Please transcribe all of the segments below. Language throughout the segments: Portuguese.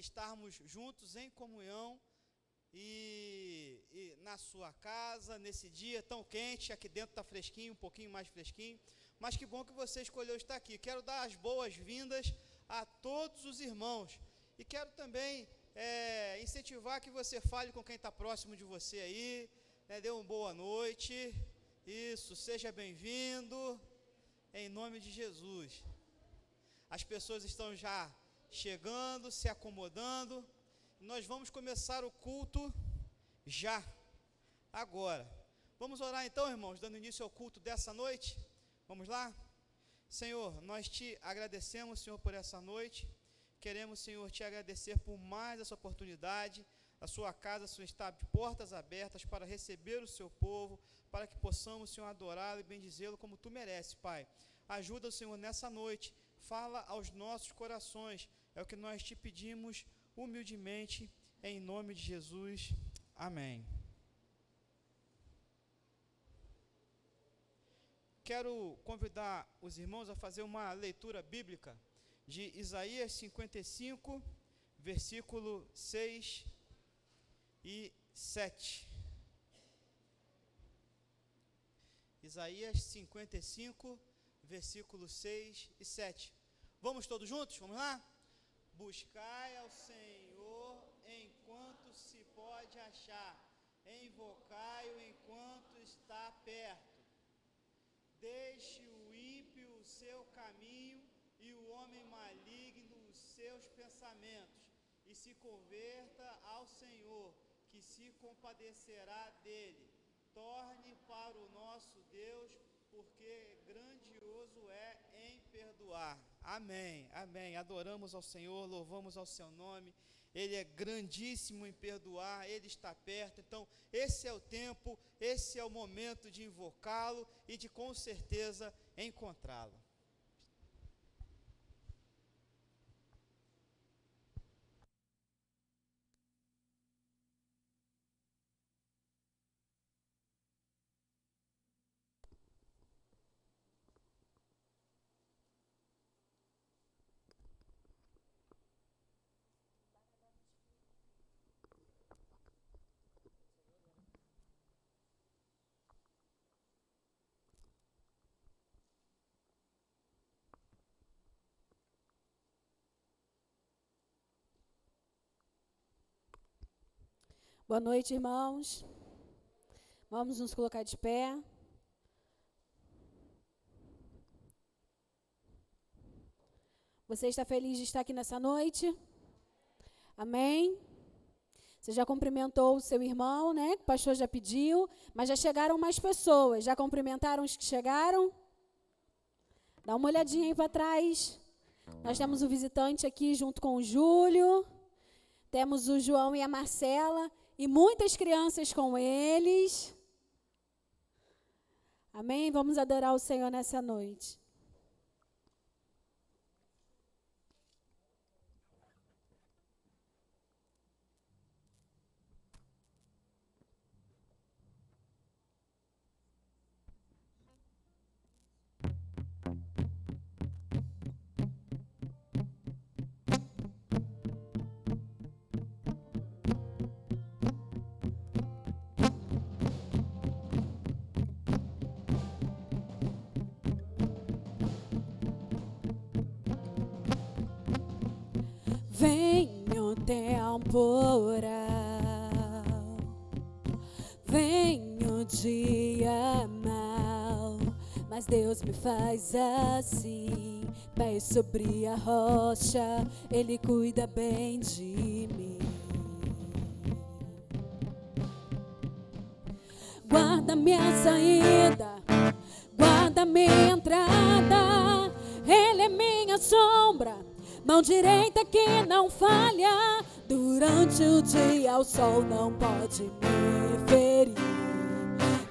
estarmos juntos em comunhão e na sua casa, nesse dia tão quente. Aqui dentro está fresquinho, um pouquinho mais fresquinho, mas que bom que você escolheu estar aqui. Quero dar as boas-vindas a todos os irmãos, e quero também incentivar que você fale com quem está próximo de você aí, dê uma boa noite, isso, seja bem-vindo, em nome de Jesus. As pessoas estão já chegando, se acomodando. Nós vamos começar o culto já, agora. Vamos orar então, irmãos, dando início ao culto dessa noite? Vamos lá? Senhor, nós te agradecemos, Senhor, por essa noite. Queremos, Senhor, te agradecer por mais essa oportunidade. A sua casa, Senhor, está de portas abertas para receber o seu povo, para que possamos, Senhor, adorá-lo e bendizê-lo como tu mereces, Pai. Ajuda, Senhor, nessa noite. Fala aos nossos corações. É o que nós te pedimos humildemente, em nome de Jesus. Amém. Quero convidar os irmãos a fazer uma leitura bíblica de Isaías 55, versículo 6 e 7. Isaías 55, versículos 6 e 7. Vamos todos juntos? Vamos lá? Buscai ao Senhor enquanto se pode achar, invocai-o enquanto está perto. Deixe o ímpio o seu caminho e o homem maligno os seus pensamentos, e se converta ao Senhor, que se compadecerá dele. Torne para o nosso Deus, porque grandioso é em perdoar. Amém, amém. Adoramos ao Senhor, louvamos ao seu nome. Ele é grandíssimo em perdoar, Ele está perto. Então, esse é o tempo, esse é o momento de invocá-lo e de, com certeza, encontrá-lo. Boa noite, irmãos. Vamos nos colocar de pé. Você está feliz de estar aqui nessa noite? Amém? Você já cumprimentou o seu irmão, né? Que o pastor já pediu, mas já chegaram mais pessoas. Já cumprimentaram os que chegaram? Dá uma olhadinha aí para trás. Nós temos um visitante aqui junto com o Júlio. Temos o João e a Marcela. E muitas crianças com eles. Amém? Vamos adorar o Senhor nessa noite. Venho temporal, venho dia mal, mas Deus me faz assim, pé sobre a rocha, Ele cuida bem de mim. Guarda minha saída, guarda minha entrada, Ele é minha sombra, mão direita que não falha. Durante o dia o sol não pode me ferir.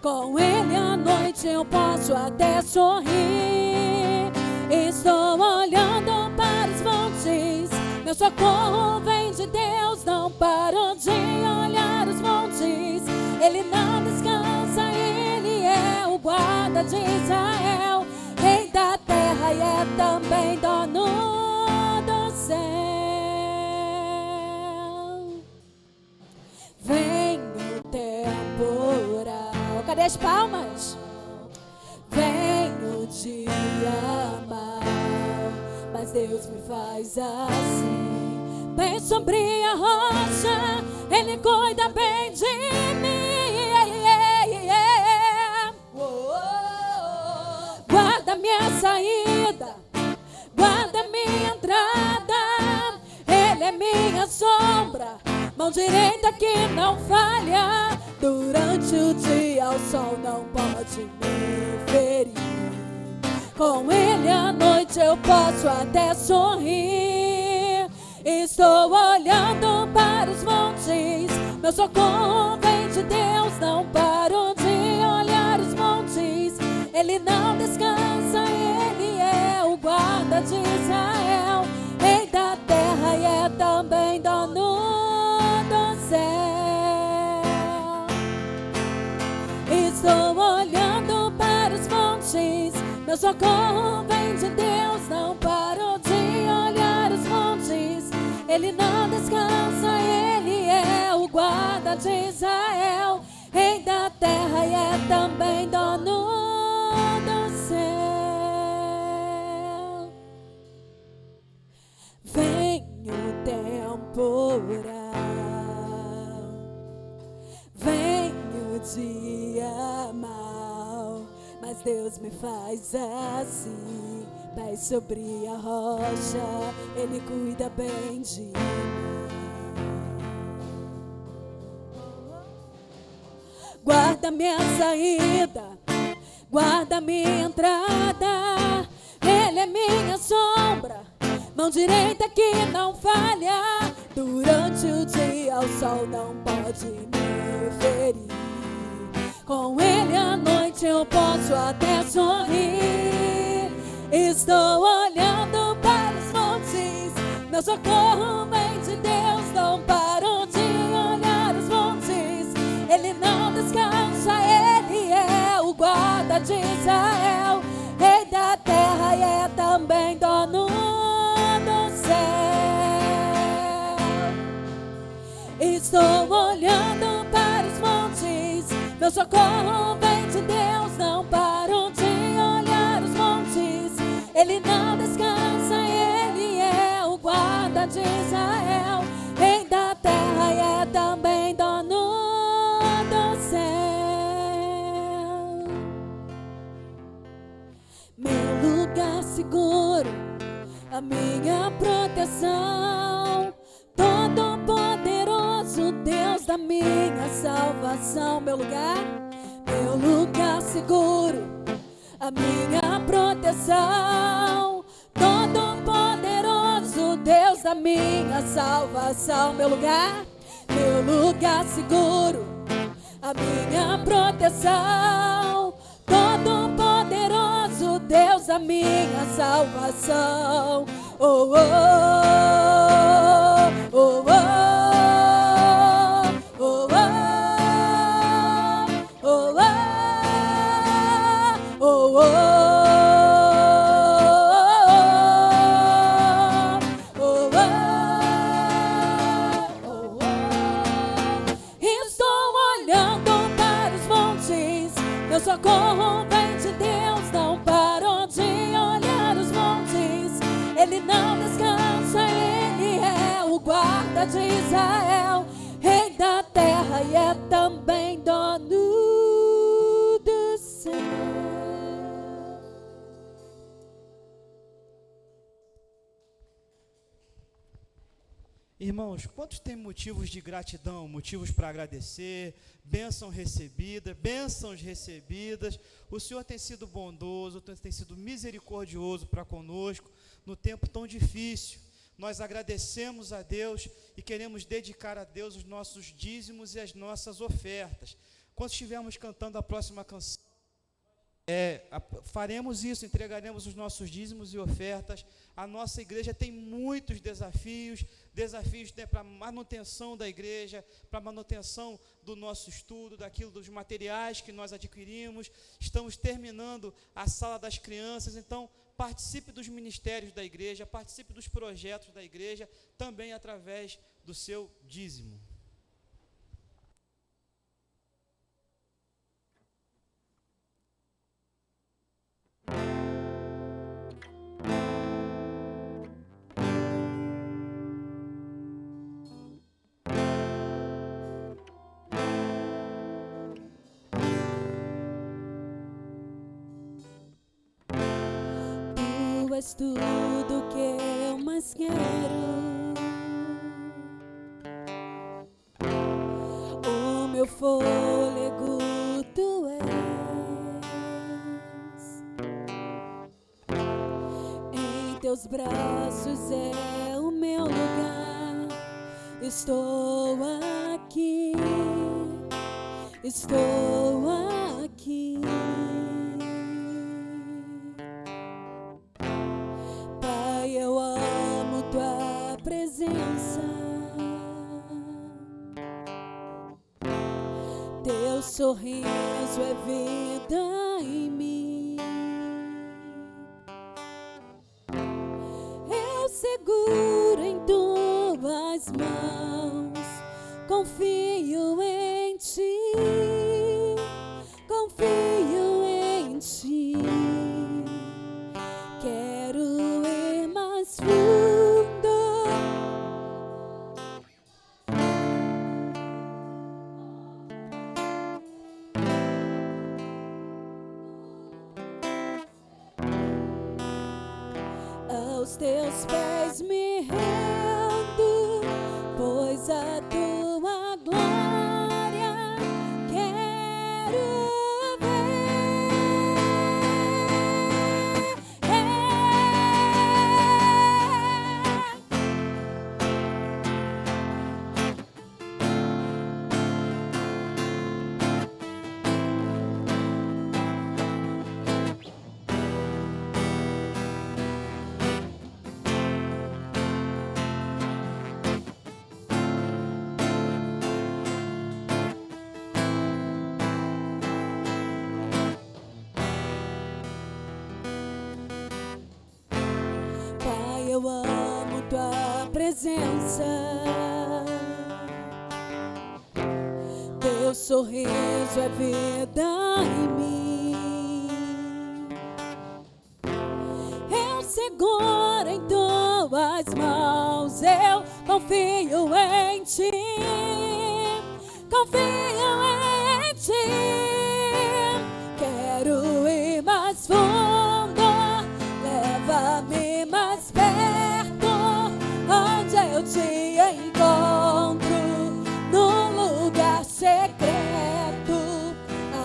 Com Ele à noite eu posso até sorrir. Estou olhando para os montes, meu socorro vem de Deus. Não paro de olhar os montes, Ele não descansa. Ele é o guarda de Israel, rei da terra e é também dono do céu. Sobe as palmas. Vem o dia mal, mas Deus me faz assim. Bem sobre a rocha, Ele cuida bem de mim. Guarda minha saída, guarda minha entrada. Ele é minha sombra, mão direita que não falha. Durante o dia o sol não pode me ferir. Com Ele à noite eu posso até sorrir. Estou olhando para os montes, meu socorro vem de Deus. Não paro de olhar os montes, Ele não descansa. Ele é o guarda de Israel, Rei da terra e é também dono do céu. Estou olhando para os montes, meu socorro vem de Deus. Não paro de olhar os montes, Ele não descansa. Ele é o guarda de Israel, Rei da terra e é também dono do céu. Vem o temporal, vem o dia mal, mas Deus me faz assim. Pés sobre a rocha, Ele cuida bem de mim. Guarda minha saída, guarda minha entrada. Ele é minha sombra, mão direita que não falha. Durante o dia o sol não pode me ferir. Com Ele à noite eu posso até sorrir. Estou olhando para os montes, meu socorro vem de Deus. Não paro de olhar os montes, Ele não descansa. Ele é o guarda de Israel, Rei da terra e é também dono do céu. Estou olhando para os montes, meu socorro vem de Deus. Não paro de olhar os montes, Ele não descansa. Ele é o guarda de Israel, Rei da terra e é também dono do céu. Meu lugar seguro, a minha proteção, Todo-Poderoso Deus da minha salvação. Meu lugar seguro, a minha proteção, Todo-Poderoso Deus da minha salvação. Meu lugar seguro, a minha proteção, Todo-Poderoso Deus da minha salvação. Oh, oh, oh, oh, oh. Socorro vem de Deus, não paro de olhar os montes. Ele não descansa, Ele é o guarda de Israel, Rei da terra e é também dono do céu. Irmãos, quantos têm motivos de gratidão, motivos para agradecer, bênçãos recebidas? O Senhor tem sido bondoso, tem sido misericordioso para conosco no tempo tão difícil. Nós agradecemos a Deus e queremos dedicar a Deus os nossos dízimos e as nossas ofertas. Quando estivermos cantando a próxima canção, faremos isso, entregaremos os nossos dízimos e ofertas. A nossa igreja tem muitos desafios para manutenção da igreja, para manutenção do nosso estudo, dos materiais que nós adquirimos. Estamos terminando a sala das crianças, então participe dos ministérios da igreja, participe dos projetos da igreja, também através do seu dízimo. és tudo que eu mais quero. O meu fôlego tu és. Em teus braços é o meu lugar. Estou aqui. Estou aqui. Pai, eu amo tua presença. Teu sorriso é vida em mim. Eu seguro em tuas mãos. Confio em ti. Confio em ti. Quero ir mais fundo. Aos teus pés me rendo, pois a tua glória quero Pai, eu amo tua presença. Teu sorriso é vida em mim. Eu seguro em tuas mãos. Eu confio em ti. Confio em ti. Quero ir mais fundo. Leva-me mais perto, onde eu te encontro, num lugar secreto.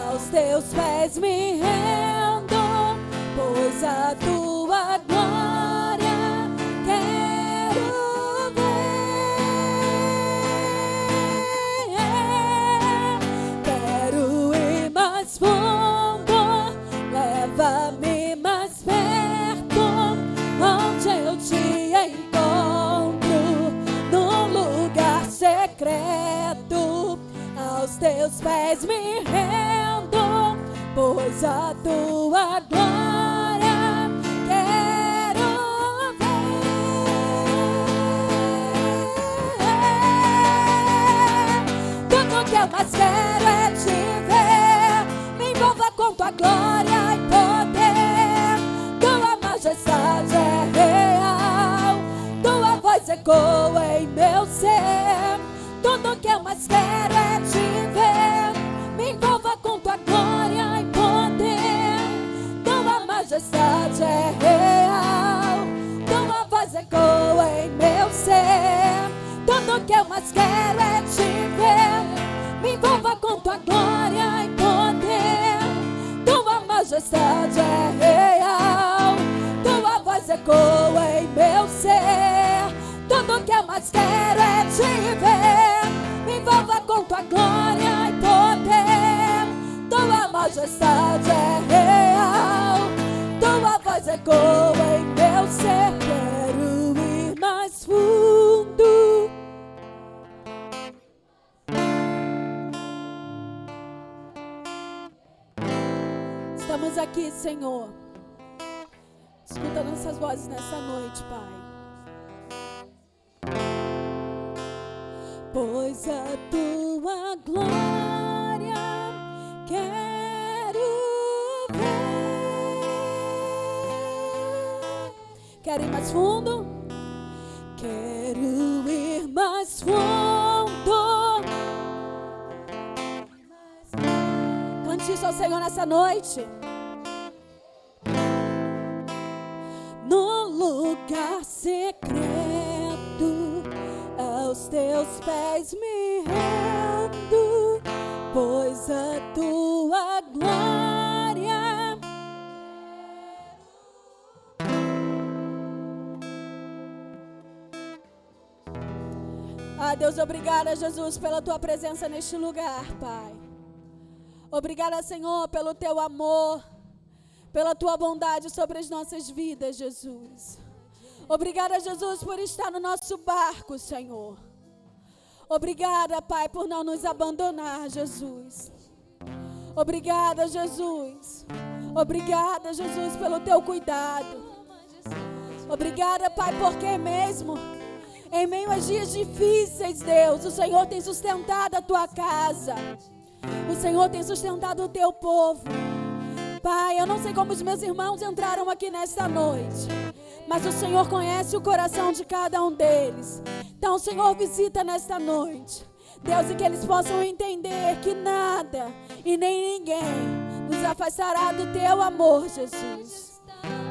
Aos teus pés me rendo, pois a tua glória quero ver. Quero ir mais fundo, leva-me mais perto, onde eu te encontro, num lugar secreto. Aos teus pés me rendo, pois a tua glória quero ver. Tudo que eu mais quero é te ver. Me envolva com tua glória e poder. Tua majestade é real, tua voz ecoa em meu ser. Tudo que eu mais quero é te ver. Me envolva com tua glória e poder. Tua majestade é real, tua voz ecoa em meu ser. Tudo que eu mais quero é te ver. Me envolva com tua glória e poder. Tua majestade é real, tua voz ecoa em meu ser. Tudo que eu mais quero é te ver. Me envolva com tua glória e poder. Tua majestade é real, tua voz ecoa em meu ser. Quero ir mais fundo. Estamos aqui, Senhor, escuta nossas vozes nessa noite, Pai. Pois a tua glória quero ver. Quero ir mais fundo? Quero ir mais fundo. Cante isso ao Senhor nessa noite. No Aos teus pés me rendo, pois a tua glória Deus, obrigada, Jesus, pela tua presença neste lugar, Pai. Obrigada, Senhor, pelo teu amor, pela tua bondade sobre as nossas vidas, Jesus. Obrigada, Jesus, por estar no nosso barco, Senhor. Obrigada, Pai, por não nos abandonar, Jesus. Obrigada, Jesus. Obrigada, Jesus, pelo teu cuidado. Obrigada, Pai, porque mesmo em meio a dias difíceis, Deus, o Senhor tem sustentado a tua casa. O Senhor tem sustentado o teu povo. Pai, eu não sei como os meus irmãos entraram aqui nesta noite, mas o Senhor conhece o coração de cada um deles. Então, o Senhor visita nesta noite, Deus, e que eles possam entender que nada e nem ninguém nos afastará do teu amor, Jesus.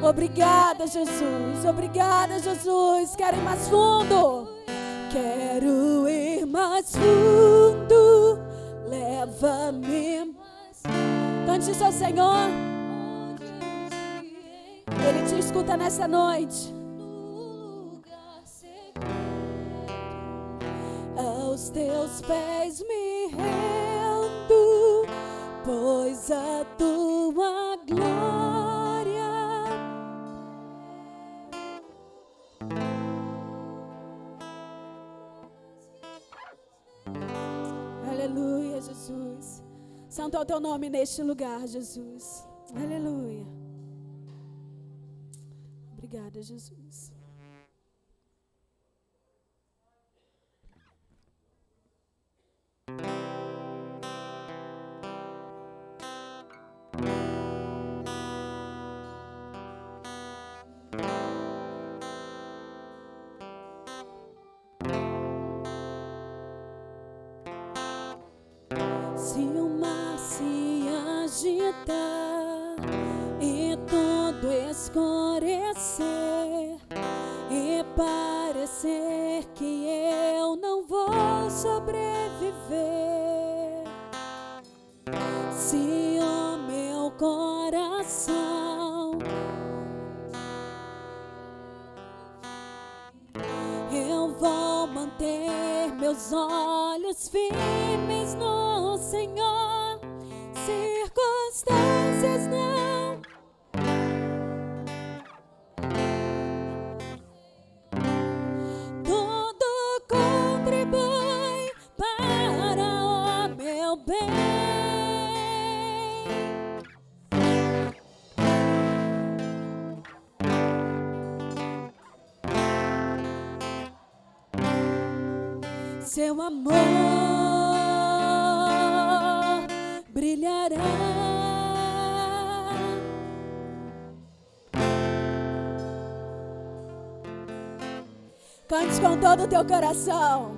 Obrigada, Jesus. Obrigada, Jesus. Quero ir mais fundo. Quero ir mais fundo. Leva-me. Cante isso ao Senhor. Ele te escuta nessa noite. Aos teus pés me rendo, pois a tua glória Aleluia, Jesus. Santo é o teu nome neste lugar, Jesus. Aleluia. Obrigada, Jesus. Se o mar se agitar e tudo escurecer e parecer que eu não vou sobreviver, se o meu coração eu vou manter meus olhos firmes no Senhor, circunstâncias não tudo contribui para o meu bem. Seu amor brilhará. Cante com todo o teu coração.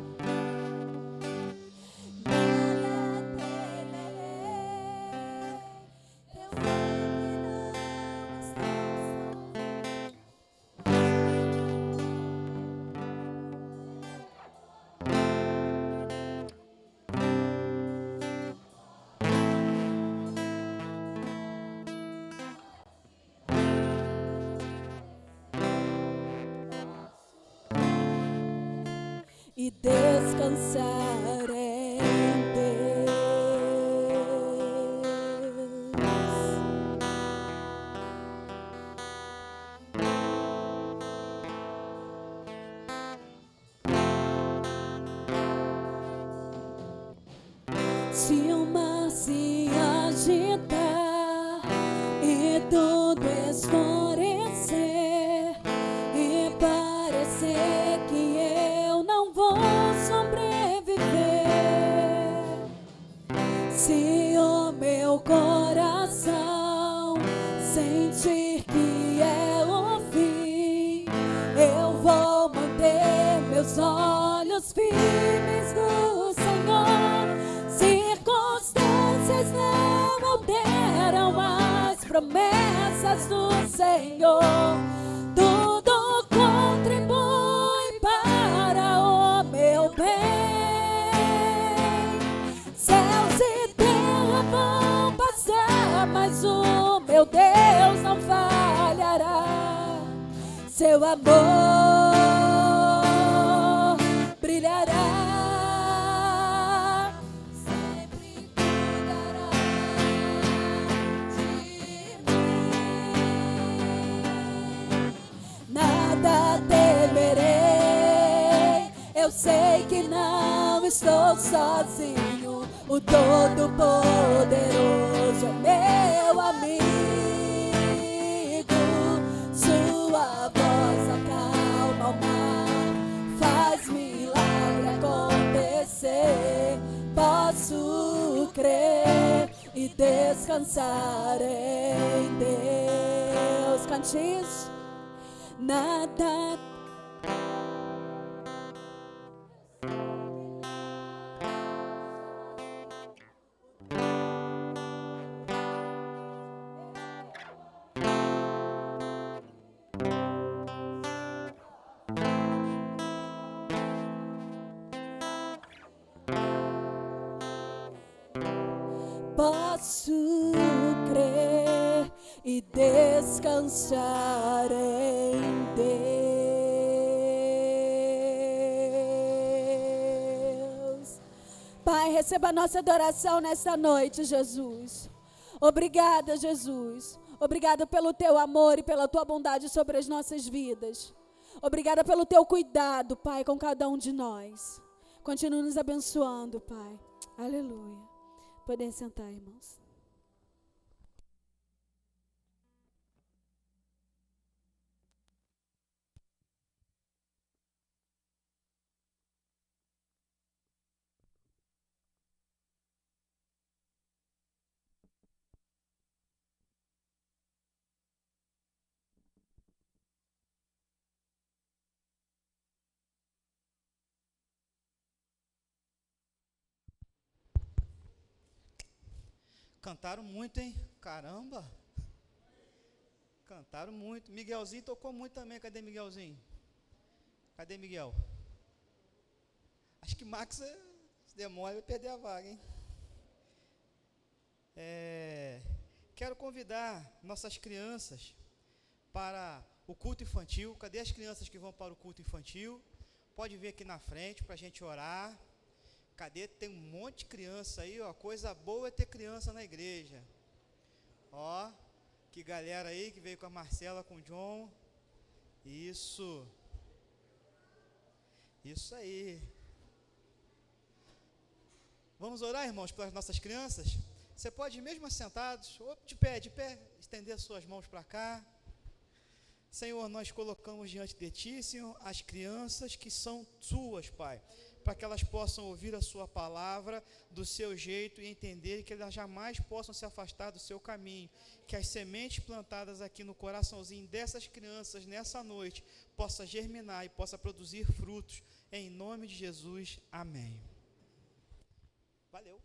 E descansar em Deus. Se o mar se agitar e tudo escurecer e parecer que eu não vou sobreviver, se o meu coração sentir que é o fim, eu vou manter meus olhos firmes no Senhor. Circunstâncias não alteram as promessas do Senhor. Tudo contribui para o meu bem. não falhará. Seu amor brilhará, sempre cuidará de mim. Nada temerei, eu sei que não estou sozinho. O Todo-Poderoso é meu amigo. Sua voz acalma o mar, faz milagre acontecer. Posso crer e descansar em Deus. Cante isso. Nada. Posso crer e descansar em Deus. Pai, receba a nossa adoração nesta noite, Jesus. Obrigada, Jesus. Obrigada pelo teu amor e pela tua bondade sobre as nossas vidas. Obrigada pelo teu cuidado, Pai, com cada um de nós. Continua nos abençoando, Pai. Aleluia. Podem sentar, irmãos. Cantaram muito, hein? Caramba! Cantaram muito. Miguelzinho tocou muito também. Cadê Miguelzinho? Cadê Miguel? Acho que Max, se demora, vai perder a vaga, hein? Quero convidar nossas crianças para o culto infantil. Cadê as crianças que vão para o culto infantil? Pode vir aqui na frente para a gente orar. Cadê? Tem um monte de criança aí, ó. Coisa boa é ter criança na igreja. Ó, que galera aí que veio com a Marcela, com o John. Isso. Isso aí. Vamos orar, irmãos, pelas nossas crianças? Você pode, mesmo assentados, ou de pé, estender as suas mãos para cá. Senhor, nós colocamos diante de Ti, Senhor, as crianças que são Suas, Pai, para que elas possam ouvir a Sua palavra do seu jeito e entender que elas jamais possam se afastar do seu caminho, que as sementes plantadas aqui no coraçãozinho dessas crianças nessa noite possa germinar e possa produzir frutos, em nome de Jesus, amém. Valeu.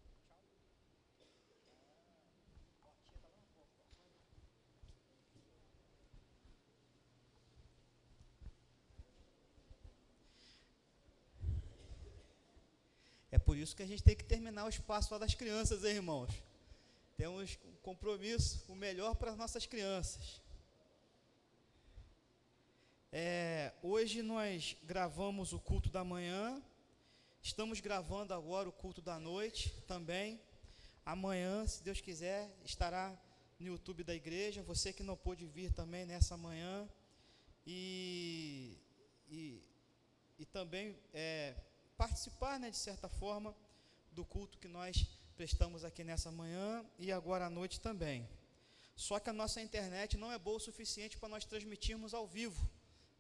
É por isso que a gente tem que terminar o espaço lá das crianças, hein, irmãos? Temos um compromisso, o melhor para as nossas crianças. Hoje nós gravamos o culto da manhã, estamos gravando agora o culto da noite também. Amanhã, se Deus quiser, estará no YouTube da igreja. Você que não pôde vir também nessa manhã. E também participar, né, de certa forma, do culto que nós prestamos aqui nessa manhã e agora à noite também. Só que a nossa internet não é boa o suficiente para nós transmitirmos ao vivo,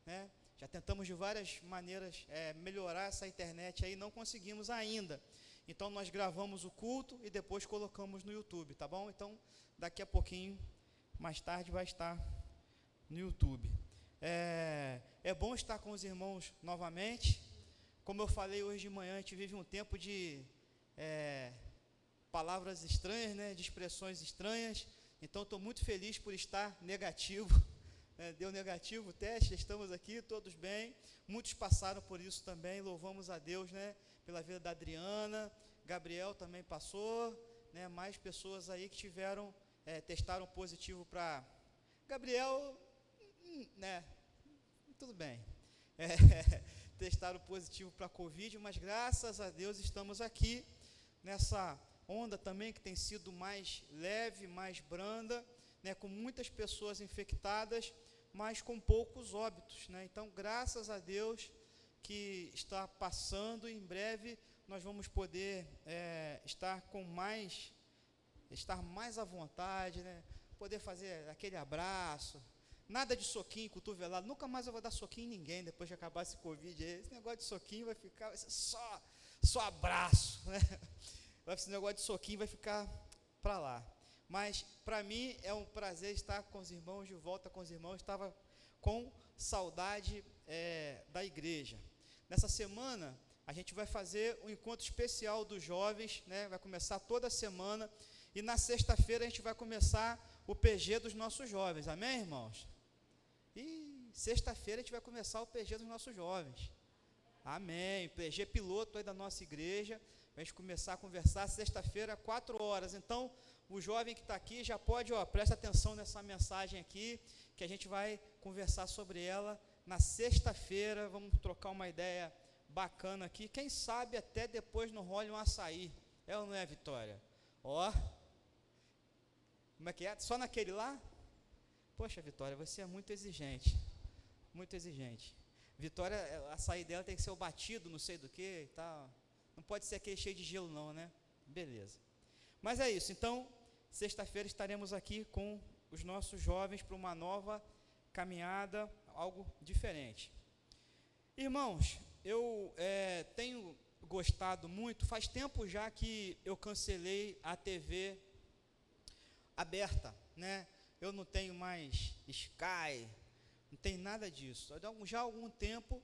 né? Já tentamos de várias maneiras melhorar essa internet aí, não conseguimos ainda. Então nós gravamos o culto e depois colocamos no YouTube, tá bom? Então daqui a pouquinho, mais tarde, vai estar no YouTube. É bom estar com os irmãos novamente. Como eu falei hoje de manhã, a gente vive um tempo de palavras estranhas, né, de expressões estranhas. Então estou muito feliz por estar negativo. Deu negativo o teste, estamos aqui, todos bem. Muitos passaram por isso também, louvamos a Deus, né, pela vida da Adriana. Gabriel também passou, né, mais pessoas aí que testaram positivo para... Gabriel, né, tudo bem, testaram positivo para Covid, mas graças a Deus estamos aqui, nessa onda também que tem sido mais leve, mais branda, né, com muitas pessoas infectadas, mas com poucos óbitos, né? Então, graças a Deus que está passando, e em breve nós vamos poder estar mais à vontade, né? Poder fazer aquele abraço, nada de soquinho, cotovelado, nunca mais eu vou dar soquinho em ninguém depois de acabar esse Covid, esse negócio de soquinho vai ser só abraço, né? Esse negócio de soquinho vai ficar para lá. Mas para mim é um prazer estar com os irmãos, de volta com os irmãos. Estava com saudade da igreja. Nessa semana a gente vai fazer um encontro especial dos jovens, né? Vai começar toda semana, e na sexta-feira a gente vai começar o PG dos nossos jovens, amém, irmãos? E sexta-feira a gente vai começar o PG dos nossos jovens, amém? PG piloto aí da nossa igreja. A gente começar a conversar sexta-feira, 4 horas. Então, o jovem que está aqui já pode, presta atenção nessa mensagem aqui, que a gente vai conversar sobre ela na sexta-feira. Vamos trocar uma ideia bacana aqui. Quem sabe até depois não role um açaí. É ou não é, Vitória? Como é que é? Só naquele lá? Poxa, Vitória, você é muito exigente. Muito exigente. Vitória, a açaí dela tem que ser o batido, não sei do que e tal. Não pode ser aquele cheio de gelo não, né? Beleza. Mas é isso, então, sexta-feira estaremos aqui com os nossos jovens para uma nova caminhada, algo diferente. Irmãos, eu tenho gostado muito, faz tempo já que eu cancelei a TV aberta, né? Eu não tenho mais Sky, não tem nada disso. Já há algum tempo,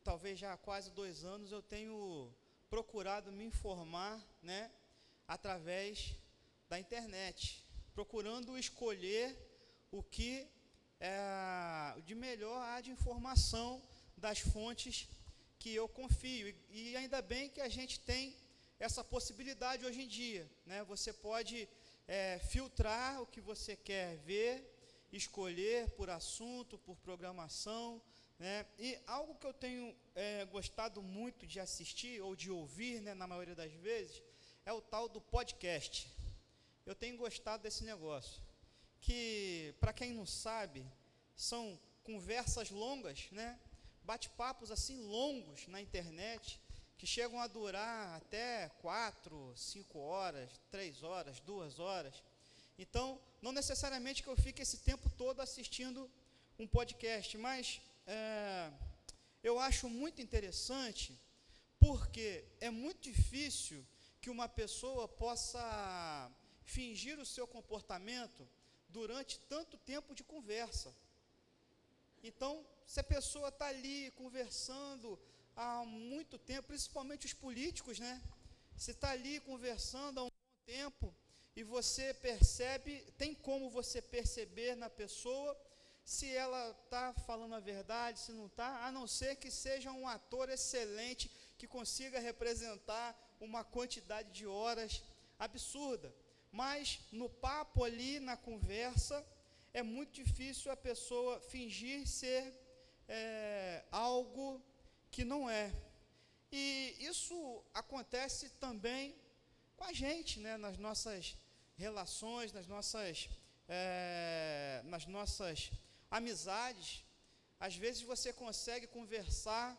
talvez já há quase 2 anos, eu tenho procurado me informar, né, através da internet, procurando escolher o que de melhor há de informação das fontes que eu confio, e ainda bem que a gente tem essa possibilidade hoje em dia, né? Você pode filtrar o que você quer ver, escolher por assunto, por programação, né? E algo que eu tenho gostado muito de assistir ou de ouvir, né, na maioria das vezes, é o tal do podcast. Eu tenho gostado desse negócio, que, para quem não sabe, são conversas longas, né? Bate-papos assim longos na internet, que chegam a durar até 4, 5 horas, 3 horas, 2 horas. Então, não necessariamente que eu fique esse tempo todo assistindo um podcast, mas eu acho muito interessante, porque é muito difícil que uma pessoa possa fingir o seu comportamento durante tanto tempo de conversa. Então, se a pessoa está ali conversando há muito tempo, principalmente os políticos, né? Você está ali conversando há um bom tempo, e você percebe, tem como você perceber na pessoa se ela está falando a verdade, se não está, a não ser que seja um ator excelente, que consiga representar uma quantidade de horas absurda. Mas no papo ali, na conversa, é muito difícil a pessoa fingir ser algo que não é. E isso acontece também com a gente, né? Nas nossas relações, nas nossas amizades. Às vezes você consegue conversar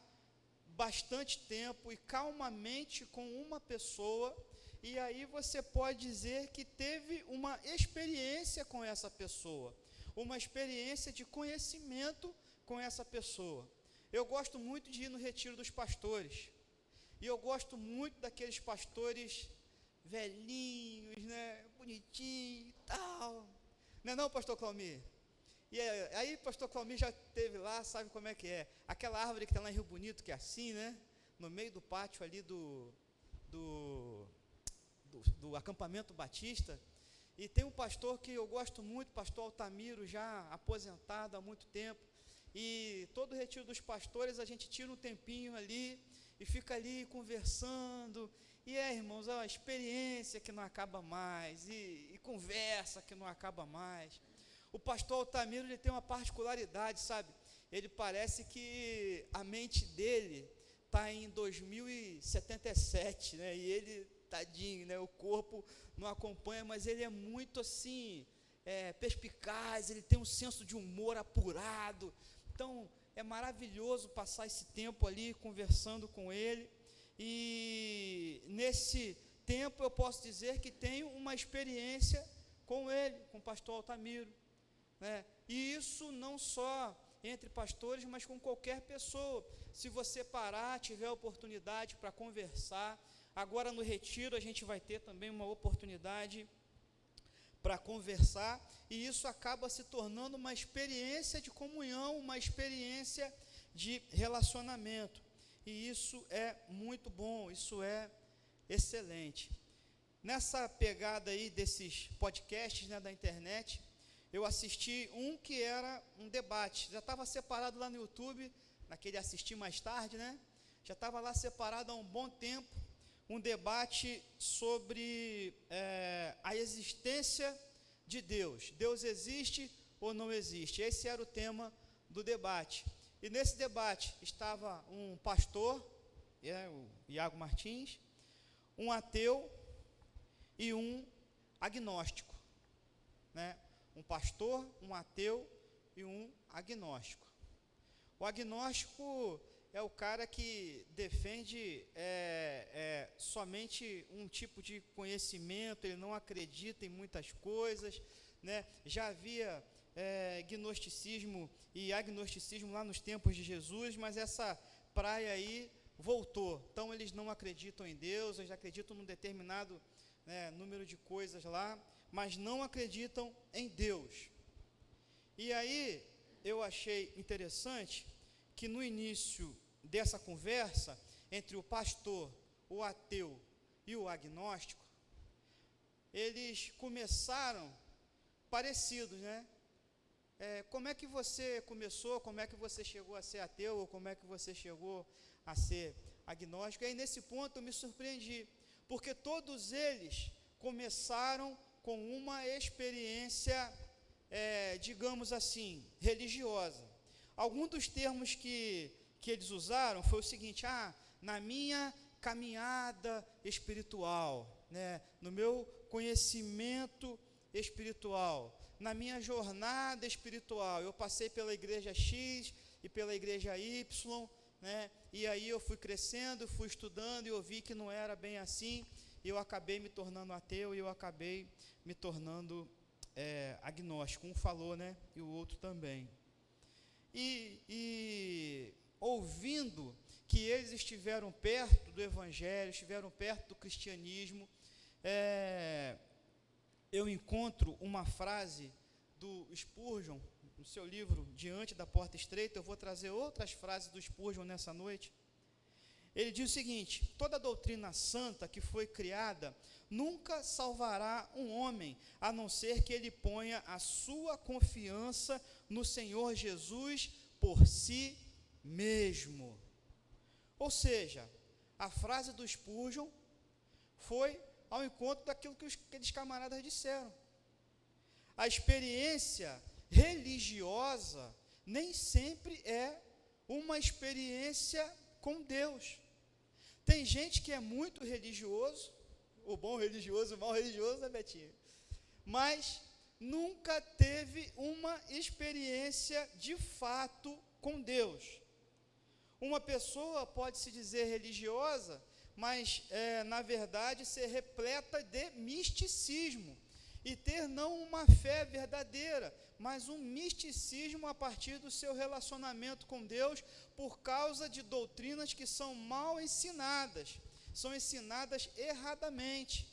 bastante tempo e calmamente com uma pessoa, e aí você pode dizer que teve uma experiência com essa pessoa, uma experiência de conhecimento com essa pessoa. Eu gosto muito de ir no retiro dos pastores, e eu gosto muito daqueles pastores velhinhos, né, bonitinho e tal, não é não, pastor Claumir? E aí, pastor Claumir já esteve lá, sabe como é que é, aquela árvore que está lá em Rio Bonito, que é assim, né, no meio do pátio ali do acampamento batista, e tem um pastor que eu gosto muito, pastor Altamiro, já aposentado há muito tempo, e todo o retiro dos pastores, a gente tira um tempinho ali, e fica ali conversando, e irmãos, é uma experiência que não acaba mais, e conversa que não acaba mais. O pastor Altamiro, ele tem uma particularidade, sabe? Ele parece que a mente dele está em 2077, né? E ele, tadinho, né? O corpo não acompanha, mas ele é muito assim, perspicaz, ele tem um senso de humor apurado. Então, é maravilhoso passar esse tempo ali conversando com ele. E nesse tempo eu posso dizer que tenho uma experiência com ele, com o pastor Altamiro, né? E isso não só entre pastores, mas com qualquer pessoa. Se você parar, tiver oportunidade para conversar, agora no retiro a gente vai ter também uma oportunidade para conversar, e isso acaba se tornando uma experiência de comunhão, uma experiência de relacionamento, e isso é muito bom, isso é excelente. Nessa pegada aí desses podcasts, né, da internet, eu assisti um que era um debate, já estava separado lá no YouTube, naquele assistir mais tarde, né? Já estava lá separado há um bom tempo, um debate sobre a existência de Deus. Deus existe ou não existe? Esse era o tema do debate. E nesse debate estava um pastor, o Iago Martins, um ateu e um agnóstico, né? Um pastor, um ateu e um agnóstico. O agnóstico é o cara que defende somente um tipo de conhecimento, ele não acredita em muitas coisas, né? Já havia gnosticismo e agnosticismo lá nos tempos de Jesus, mas essa praia aí voltou. Então eles não acreditam em Deus, eles acreditam num determinado número de coisas lá, mas não acreditam em Deus. E aí eu achei interessante que no início dessa conversa entre o pastor, o ateu e o agnóstico, eles começaram parecidos, né? Como é que você começou, como é que você chegou a ser ateu, ou como é que você chegou a ser agnóstico? E aí nesse ponto eu me surpreendi, porque todos eles começaram com uma experiência, digamos assim, religiosa. Alguns dos termos que eles usaram foi o seguinte: na minha caminhada espiritual, né, no meu conhecimento espiritual, na minha jornada espiritual, eu passei pela igreja X e pela igreja Y, né, e aí eu fui crescendo, fui estudando e eu vi que não era bem assim, e eu acabei me tornando ateu e eu acabei me tornando agnóstico. Um falou, né, e o outro também. E ouvindo que eles estiveram perto do Evangelho, estiveram perto do cristianismo, eu encontro uma frase do Spurgeon, no seu livro Diante da Porta Estreita. Eu vou trazer outras frases do Spurgeon nessa noite. Ele diz o seguinte: toda doutrina santa que foi criada nunca salvará um homem, a não ser que ele ponha a sua confiança no Senhor Jesus por si mesmo. Ou seja, a frase do Spurgeon foi ao encontro daquilo que aqueles camaradas disseram. A experiência religiosa nem sempre é uma experiência com Deus. Tem gente que é muito religioso, o bom religioso, o mau religioso, né, Betinho? Mas nunca teve uma experiência de fato com Deus. Uma pessoa pode se dizer religiosa, mas na verdade ser repleta de misticismo, e ter não uma fé verdadeira, mas um misticismo a partir do seu relacionamento com Deus, por causa de doutrinas que são mal ensinadas, são ensinadas erradamente,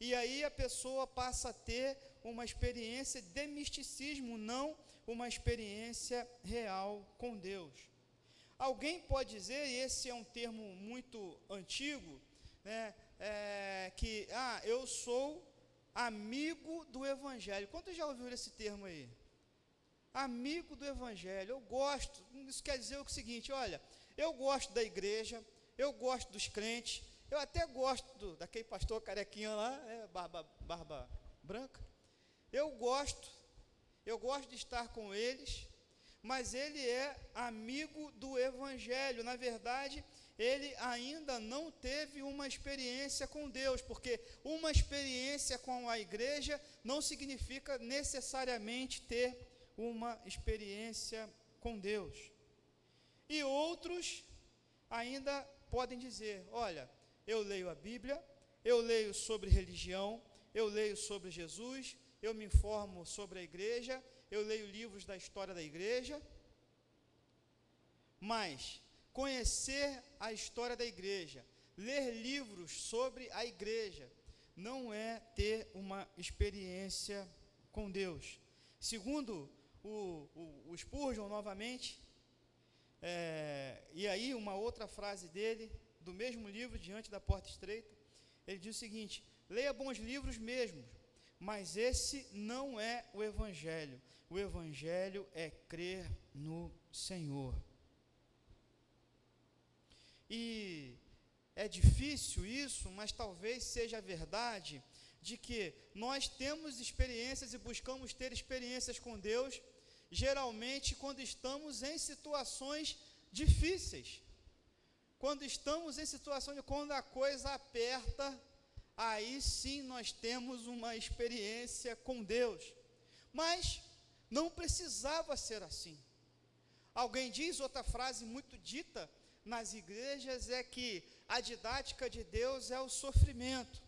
e aí a pessoa passa a ter uma experiência de misticismo, não uma experiência real com Deus. Alguém pode dizer, e esse é um termo muito antigo, né, que eu sou amigo do Evangelho. Quantos já ouviram esse termo aí? Amigo do Evangelho. Eu gosto. Isso quer dizer o seguinte: olha, eu gosto da igreja, eu gosto dos crentes, eu até gosto daquele pastor carequinha lá, barba branca. Eu gosto, eu gosto de estar com eles, mas ele é amigo do Evangelho. Na verdade, ele ainda não teve uma experiência com Deus, porque uma experiência com a igreja não significa necessariamente ter uma experiência com Deus. E outros ainda podem dizer: olha, eu leio a Bíblia, eu leio sobre religião, eu leio sobre Jesus, eu me informo sobre a igreja, eu leio livros da história da igreja, mas conhecer a história da igreja, ler livros sobre a igreja, não é ter uma experiência com Deus. Segundo o Spurgeon, novamente, e aí uma outra frase dele, do mesmo livro, Diante da Porta Estreita, ele diz o seguinte: leia bons livros mesmo, mas esse não é o Evangelho. O Evangelho é crer no Senhor. E é difícil isso, mas talvez seja a verdade de que nós temos experiências e buscamos ter experiências com Deus, geralmente quando estamos em situações difíceis. Quando estamos em situações de quando a coisa aperta, aí sim nós temos uma experiência com Deus. Mas não precisava ser assim. Alguém diz, outra frase muito dita nas igrejas é que a didática de Deus é o sofrimento.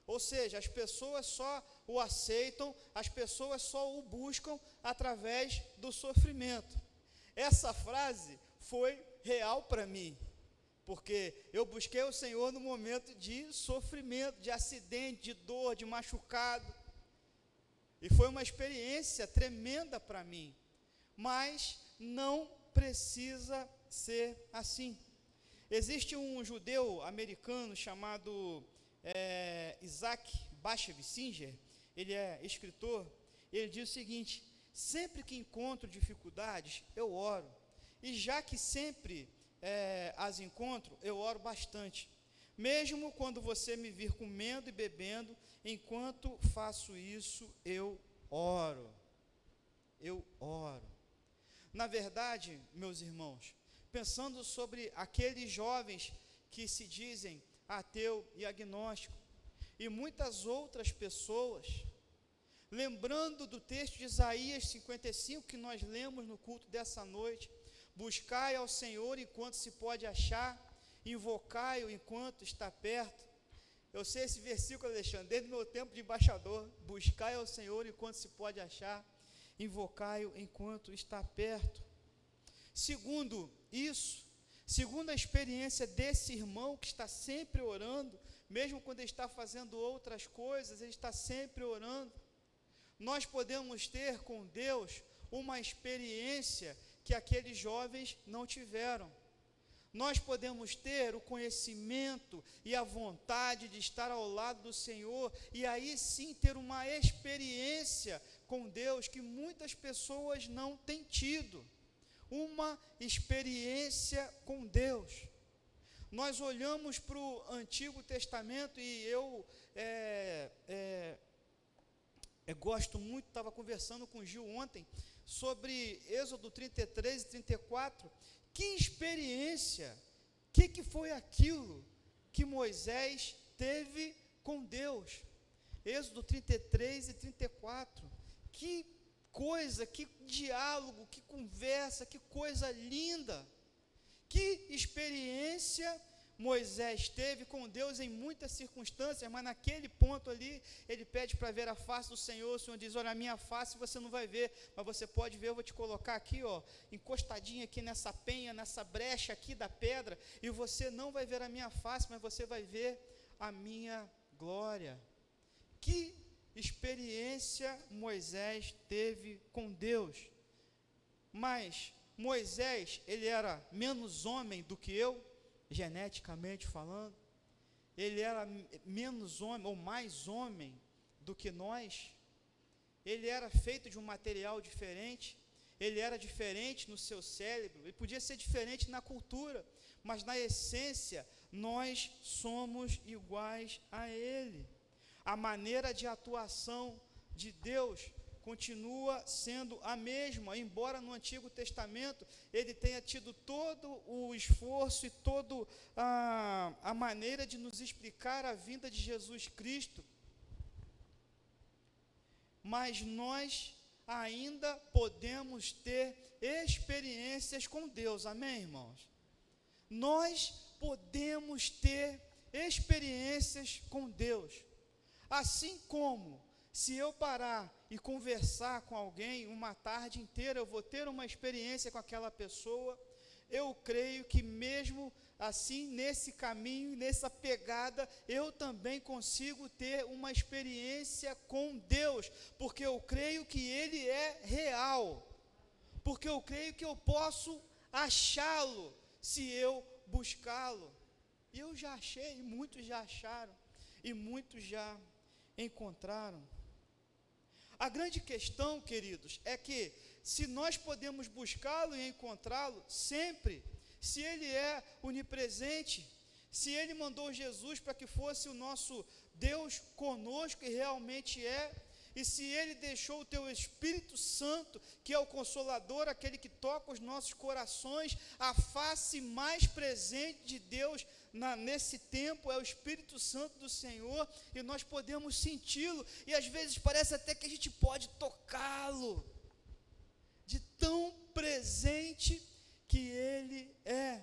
Ou seja, as pessoas só o aceitam, as pessoas só o buscam através do sofrimento. Essa frase foi real para mim, porque eu busquei o Senhor no momento de sofrimento, de acidente, de dor, de machucado, e foi uma experiência tremenda para mim, mas não precisa ser assim. Existe um judeu americano chamado Isaac Bashevis Singer, ele é escritor, ele diz o seguinte: sempre que encontro dificuldades, eu oro, e já que sempre as encontro, eu oro bastante, mesmo quando você me vir comendo e bebendo, enquanto faço isso, eu oro. Na verdade, meus irmãos, pensando sobre aqueles jovens que se dizem ateu e agnóstico, e muitas outras pessoas, lembrando do texto de Isaías 55, que nós lemos no culto dessa noite: buscai ao Senhor enquanto se pode achar, invocai-o enquanto está perto. Eu sei esse versículo, Alexandre, desde o meu tempo de embaixador: buscai ao Senhor enquanto se pode achar, invocai-o enquanto está perto. Segundo isso, segundo a experiência desse irmão que está sempre orando, mesmo quando ele está fazendo outras coisas, ele está sempre orando, nós podemos ter com Deus uma experiência que aqueles jovens não tiveram. Nós podemos ter o conhecimento e a vontade de estar ao lado do Senhor, e aí sim ter uma experiência com Deus que muitas pessoas não têm tido. Uma experiência com Deus. Nós olhamos para o Antigo Testamento, e eu gosto muito, estava conversando com o Gil ontem, sobre Êxodo 33 e 34, que experiência, que foi aquilo que Moisés teve com Deus? Êxodo 33 e 34, que coisa, que diálogo, que conversa, que coisa linda, que experiência Moisés teve com Deus em muitas circunstâncias, mas naquele ponto ali, ele pede para ver a face do Senhor. O Senhor diz: olha, a minha face você não vai ver, mas você pode ver, eu vou te colocar aqui, encostadinho aqui nessa penha, nessa brecha aqui da pedra, e você não vai ver a minha face, mas você vai ver a minha glória. Que experiência Moisés teve com Deus. Mas Moisés, ele era menos homem do que eu, geneticamente falando, ele era menos homem ou mais homem do que nós, ele era feito de um material diferente, ele era diferente no seu cérebro, ele podia ser diferente na cultura, mas na essência nós somos iguais a ele. A maneira de atuação de Deus continua sendo a mesma, embora no Antigo Testamento ele tenha tido todo o esforço e toda a maneira de nos explicar a vinda de Jesus Cristo, mas nós ainda podemos ter experiências com Deus, amém, irmãos? Nós podemos ter experiências com Deus, assim como se eu parar e conversar com alguém uma tarde inteira, eu vou ter uma experiência com aquela pessoa. Eu creio que mesmo assim, nesse caminho, nessa pegada, eu também consigo ter uma experiência com Deus, porque eu creio que Ele é real, porque eu creio que eu posso achá-lo, se eu buscá-lo. E eu já achei, e muitos já acharam, e muitos já encontraram. A grande questão, queridos, é que se nós podemos buscá-lo e encontrá-lo sempre, se Ele é onipresente, se Ele mandou Jesus para que fosse o nosso Deus conosco, e realmente é, e se Ele deixou o teu Espírito Santo, que é o Consolador, aquele que toca os nossos corações, a face mais presente de Deus nesse tempo é o Espírito Santo do Senhor, e nós podemos senti-lo, e às vezes parece até que a gente pode tocá-lo, de tão presente que Ele é.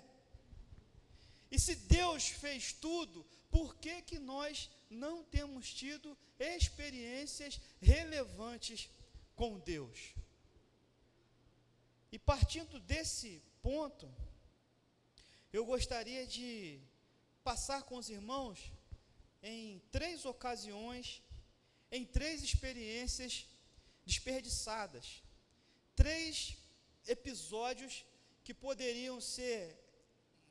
E se Deus fez tudo, por que que nós não temos tido experiências relevantes com Deus? E partindo desse ponto, eu gostaria de passar com os irmãos em 3 ocasiões, em 3 experiências desperdiçadas, 3 episódios que poderiam ser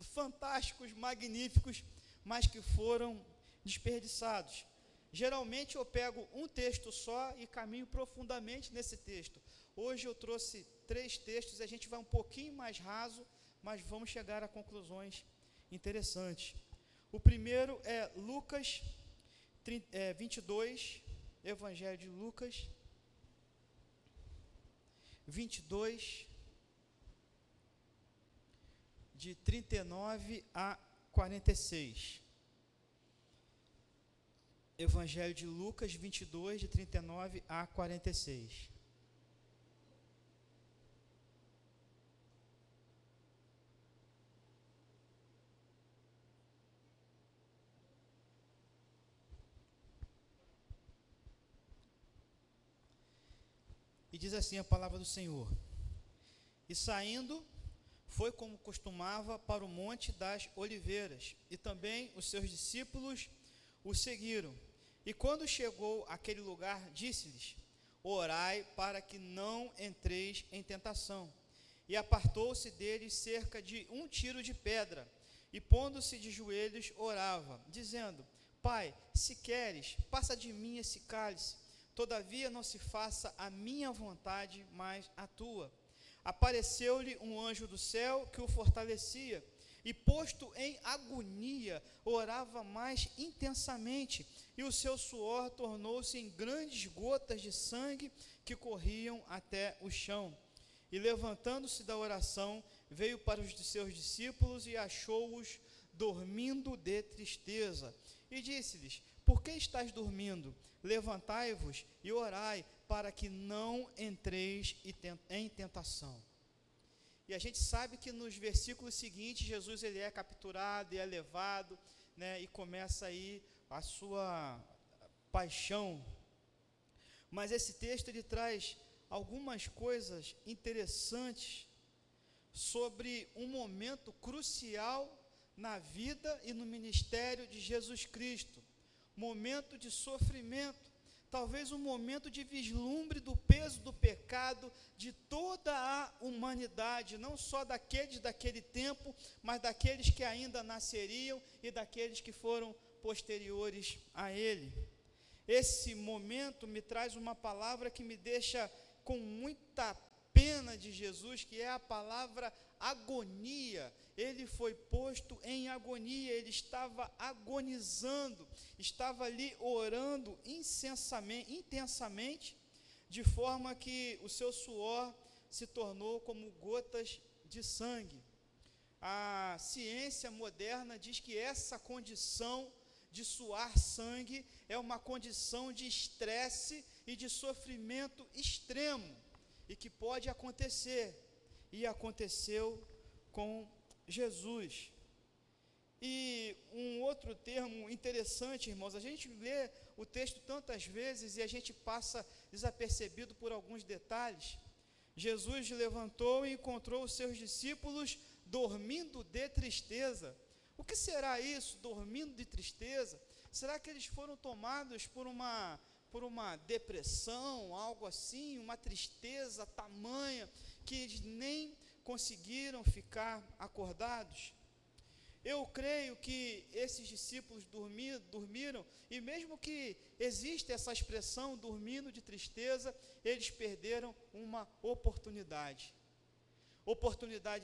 fantásticos, magníficos, mas que foram desperdiçados. Geralmente eu pego um texto só e caminho profundamente nesse texto. Hoje eu trouxe 3 textos, a gente vai um pouquinho mais raso, mas vamos chegar a conclusões interessantes. O primeiro é Lucas 22, Evangelho de Lucas 22, de 39 a 46. Evangelho de Lucas 22, de 39 a 46. E diz assim a palavra do Senhor: E saindo, foi como costumava para o Monte das Oliveiras, e também os seus discípulos o seguiram. E quando chegou àquele lugar, disse-lhes: Orai para que não entreis em tentação. E apartou-se deles cerca de 1 tiro de pedra, e pondo-se de joelhos, orava, dizendo: Pai, se queres, passa de mim esse cálice, todavia não se faça a minha vontade, mas a tua. Apareceu-lhe um anjo do céu que o fortalecia, e posto em agonia, orava mais intensamente, e o seu suor tornou-se em grandes gotas de sangue que corriam até o chão. E levantando-se da oração, veio para os de seus discípulos e achou-os dormindo de tristeza. E disse-lhes: Por que estáis dormindo? Levantai-vos e orai, para que não entreis em tentação. E a gente sabe que nos versículos seguintes, Jesus ele é capturado e é levado, né, e começa aí a sua paixão. Mas esse texto ele traz algumas coisas interessantes sobre um momento crucial na vida e no ministério de Jesus Cristo. Momento de sofrimento, talvez um momento de vislumbre do peso do pecado de toda a humanidade, não só daqueles daquele tempo, mas daqueles que ainda nasceriam e daqueles que foram posteriores a ele. Esse momento me traz uma palavra que me deixa com muita pena de Jesus, que é a palavra agonia. Ele foi posto em agonia, ele estava agonizando, estava ali orando intensamente, de forma que o seu suor se tornou como gotas de sangue. A ciência moderna diz que essa condição de suar sangue é uma condição de estresse e de sofrimento extremo, e que pode acontecer, e aconteceu com Jesus. E um outro termo interessante, irmãos, a gente lê o texto tantas vezes e a gente passa desapercebido por alguns detalhes. Jesus levantou e encontrou os seus discípulos dormindo de tristeza. O que será isso, dormindo de tristeza? Será que eles foram tomados por uma depressão, algo assim, uma tristeza tamanha, que eles nem conseguiram ficar acordados? Eu creio que esses discípulos dormiram, e mesmo que exista essa expressão, dormindo de tristeza, eles perderam uma oportunidade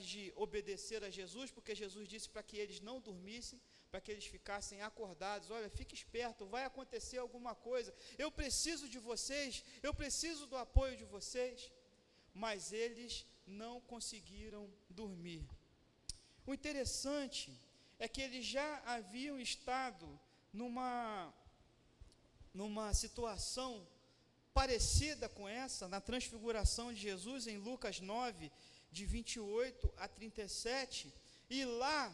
de obedecer a Jesus, porque Jesus disse para que eles não dormissem, para que eles ficassem acordados. Olha, fique esperto, vai acontecer alguma coisa, eu preciso de vocês, eu preciso do apoio de vocês. Mas eles não conseguiram dormir. O interessante é que eles já haviam estado numa situação parecida com essa, na transfiguração de Jesus, em Lucas 9, de 28 a 37, e lá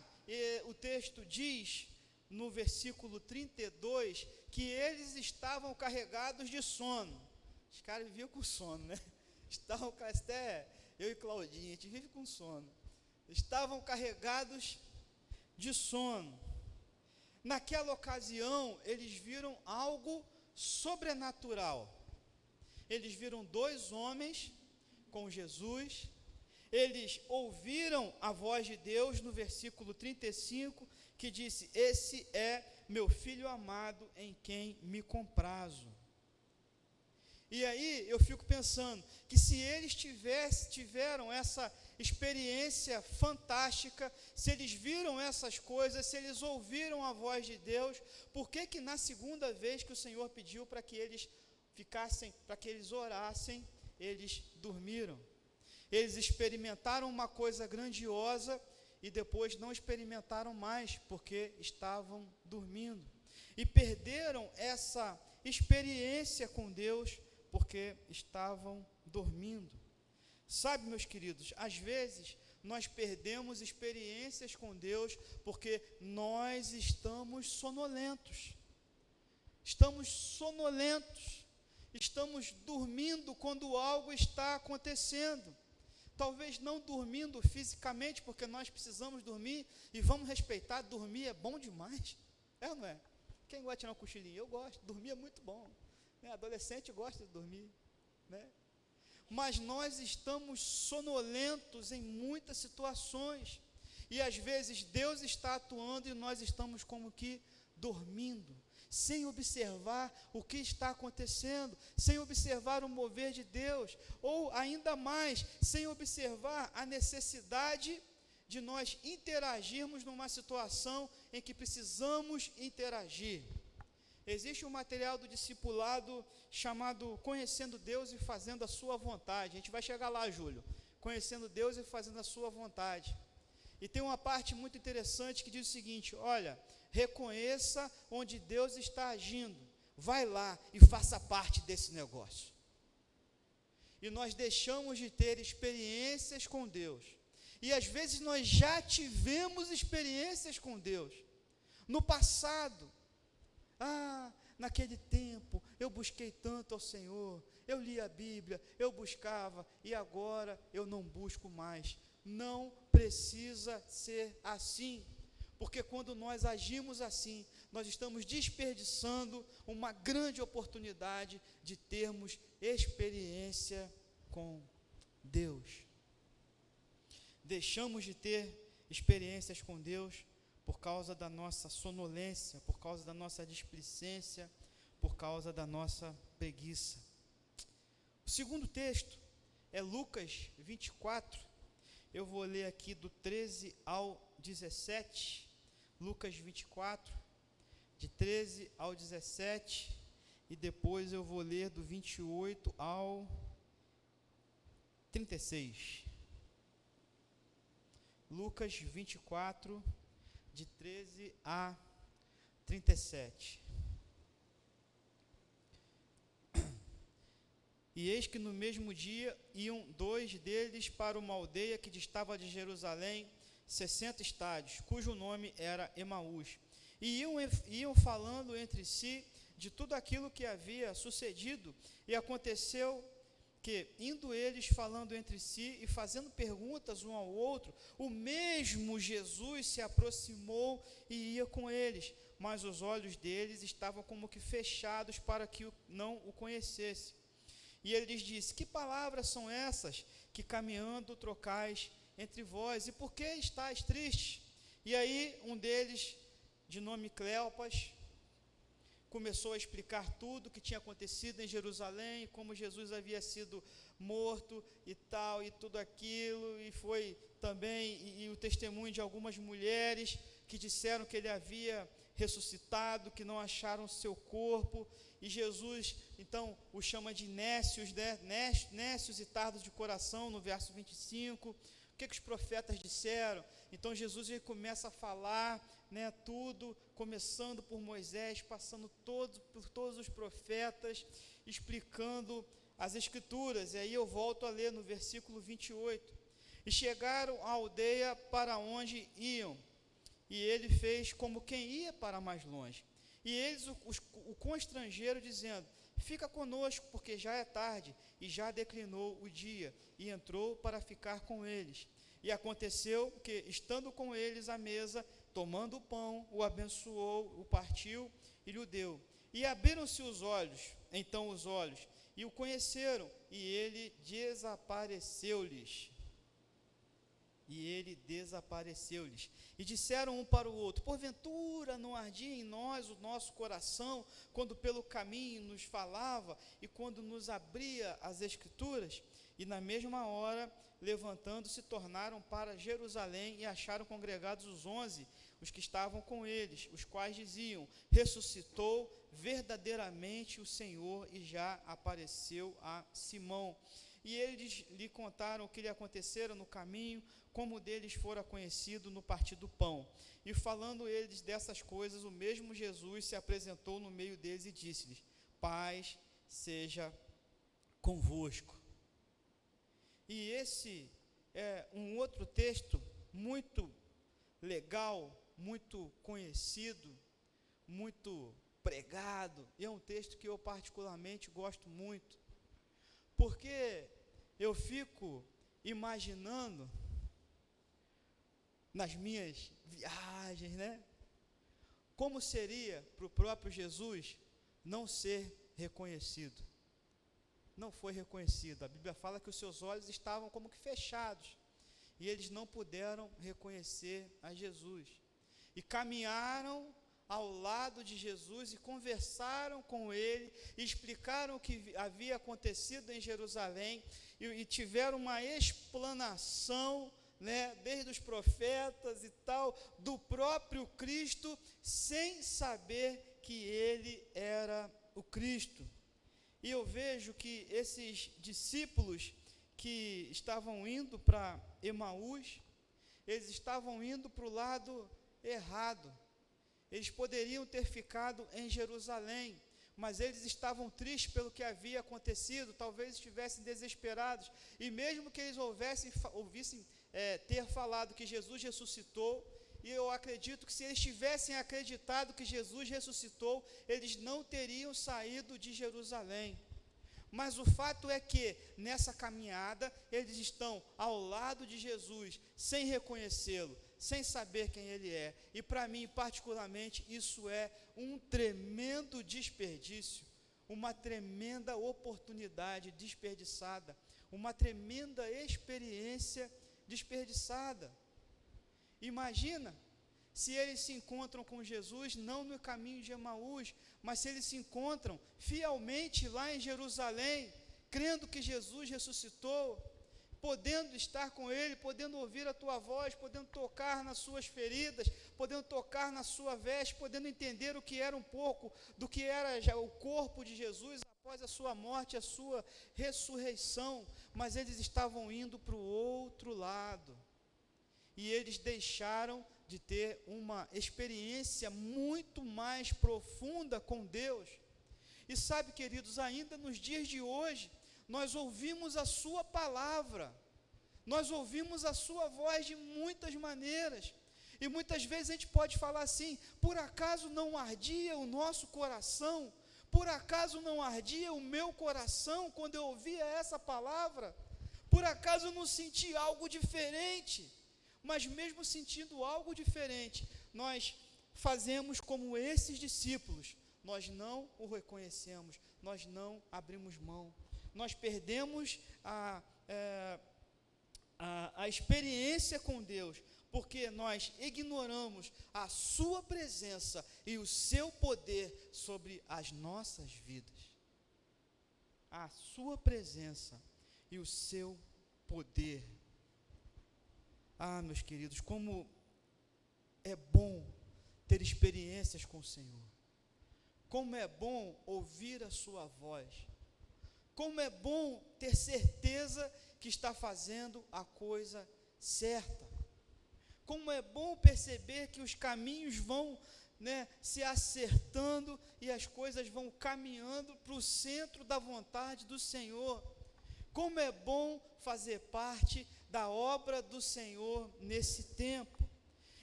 o texto diz, no versículo 32, que eles estavam carregados de sono. Os caras viviam com sono, né? Estavam, até eu e Claudinha, a gente vive com sono. Estavam carregados de sono. Naquela ocasião, eles viram algo sobrenatural. Eles viram dois homens com Jesus. Eles ouviram a voz de Deus no versículo 35, que disse: esse é meu filho amado, em quem me comprazo. E aí eu fico pensando que se eles tiveram essa experiência fantástica, se eles viram essas coisas, se eles ouviram a voz de Deus, por que na segunda vez que o Senhor pediu para que eles ficassem, para que eles orassem, eles dormiram? Eles experimentaram uma coisa grandiosa e depois não experimentaram mais, porque estavam dormindo. E perderam essa experiência com Deus, porque estavam dormindo. Sabe, meus queridos, às vezes nós perdemos experiências com Deus porque nós estamos sonolentos. Estamos dormindo quando algo está acontecendo. Talvez não dormindo fisicamente, porque nós precisamos dormir, e vamos respeitar, dormir é bom demais. É ou não é? Quem gosta de tirar um cochilinho? Eu gosto, dormir é muito bom. Adolescente gosta de dormir, né? Mas nós estamos sonolentos em muitas situações, e às vezes Deus está atuando e nós estamos como que dormindo, sem observar o que está acontecendo, sem observar o mover de Deus, ou ainda mais, sem observar a necessidade de nós interagirmos numa situação em que precisamos interagir. Existe um material do discipulado chamado Conhecendo Deus e Fazendo a Sua Vontade. A gente vai chegar lá, Júlio. Conhecendo Deus e Fazendo a Sua Vontade. E tem uma parte muito interessante que diz o seguinte: olha, reconheça onde Deus está agindo. Vai lá e faça parte desse negócio. E nós deixamos de ter experiências com Deus. E às vezes nós já tivemos experiências com Deus. No passado, naquele tempo, eu busquei tanto ao Senhor, eu li a Bíblia, eu buscava, e agora eu não busco mais. Não precisa ser assim, porque quando nós agimos assim, nós estamos desperdiçando uma grande oportunidade de termos experiência com Deus. Deixamos de ter experiências com Deus por causa da nossa sonolência, por causa da nossa displicência, por causa da nossa preguiça. O segundo texto é Lucas 24, eu vou ler aqui do 13 ao 17, Lucas 24, de 13 ao 17, e depois eu vou ler do 28 ao 36. Lucas 24, de 13 a 37. E eis que no mesmo dia iam 2 deles para uma aldeia que distava de Jerusalém 60 estádios, cujo nome era Emaús. E iam falando entre si de tudo aquilo que havia sucedido, e aconteceu que, indo eles falando entre si e fazendo perguntas um ao outro, o mesmo Jesus se aproximou e ia com eles, mas os olhos deles estavam como que fechados para que não o conhecesse. E ele lhes disse: que palavras são essas que caminhando trocais entre vós, e por que estáis tristes? E aí um deles, de nome Cleopas, começou a explicar tudo o que tinha acontecido em Jerusalém, como Jesus havia sido morto e tal, e tudo aquilo, e foi também, e o testemunho de algumas mulheres que disseram que ele havia ressuscitado, que não acharam seu corpo, e Jesus, então, o chama de nécios, né? Nécios e tardos de coração, no verso 25, o que os profetas disseram? Então Jesus ele começa a falar, né, tudo, começando por Moisés, passando por todos os profetas, explicando as escrituras. E aí eu volto a ler no versículo 28. E chegaram à aldeia para onde iam, e ele fez como quem ia para mais longe. E eles o constrangeram, dizendo: fica conosco, porque já é tarde, e já declinou o dia. E entrou para ficar com eles. E aconteceu que, estando com eles à mesa, tomando o pão, o abençoou, o partiu e lhe deu. E abriram-se os olhos, então os olhos, e o conheceram, e ele desapareceu-lhes. E disseram um para o outro: porventura não ardia em nós o nosso coração, quando pelo caminho nos falava, e quando nos abria as Escrituras? E na mesma hora, levantando-se, tornaram para Jerusalém, e acharam congregados os 11, os que estavam com eles, os quais diziam: ressuscitou verdadeiramente o Senhor, e já apareceu a Simão. E eles lhe contaram o que lhe acontecera no caminho, como deles fora conhecido no partir do pão. E falando eles dessas coisas, o mesmo Jesus se apresentou no meio deles e disse-lhes: paz seja convosco. E esse é um outro texto muito legal, muito conhecido, muito pregado, e é um texto que eu particularmente gosto muito, porque eu fico imaginando nas minhas viagens, né? Como seria para o próprio Jesus não ser reconhecido? Não foi reconhecido. A Bíblia fala que os seus olhos estavam como que fechados, e eles não puderam reconhecer a Jesus. E caminharam ao lado de Jesus e conversaram com ele, e explicaram o que havia acontecido em Jerusalém, e tiveram uma explanação, né, desde os profetas e tal, do próprio Cristo, sem saber que ele era o Cristo. E eu vejo que esses discípulos que estavam indo para Emaús, eles estavam indo para o lado errado. Eles poderiam ter ficado em Jerusalém, mas eles estavam tristes pelo que havia acontecido, talvez estivessem desesperados, e mesmo que eles ouvissem ter falado que Jesus ressuscitou, e eu acredito que se eles tivessem acreditado que Jesus ressuscitou, eles não teriam saído de Jerusalém. Mas o fato é que, nessa caminhada, eles estão ao lado de Jesus, sem reconhecê-lo, sem saber quem ele é. E para mim, particularmente, isso é um tremendo desperdício, uma tremenda oportunidade desperdiçada, uma tremenda experiência desperdiçada. Imagina se eles se encontram com Jesus, não no caminho de Emaús, mas se eles se encontram fielmente lá em Jerusalém, crendo que Jesus ressuscitou, podendo estar com Ele, podendo ouvir a tua voz, podendo tocar nas suas feridas, podendo tocar na sua veste, podendo entender o que era um pouco do que era já o corpo de Jesus após a sua morte, a sua ressurreição, mas eles estavam indo para o outro lado, e eles deixaram de ter uma experiência muito mais profunda com Deus. E sabe, queridos, ainda nos dias de hoje, nós ouvimos a sua palavra, nós ouvimos a sua voz de muitas maneiras, e muitas vezes a gente pode falar assim: por acaso não ardia o nosso coração? Por acaso não ardia o meu coração quando eu ouvia essa palavra? Por acaso eu não senti algo diferente? Mas mesmo sentindo algo diferente, nós fazemos como esses discípulos, nós não o reconhecemos, nós não abrimos mão, nós perdemos a experiência com Deus, porque nós ignoramos a sua presença e o seu poder sobre as nossas vidas. A sua presença e o seu poder. Ah, meus queridos, como é bom ter experiências com o Senhor. Como é bom ouvir a sua voz. Como é bom ter certeza que está fazendo a coisa certa. Como é bom perceber que os caminhos vão, se acertando e as coisas vão caminhando para o centro da vontade do Senhor. Como é bom fazer parte da obra do Senhor nesse tempo.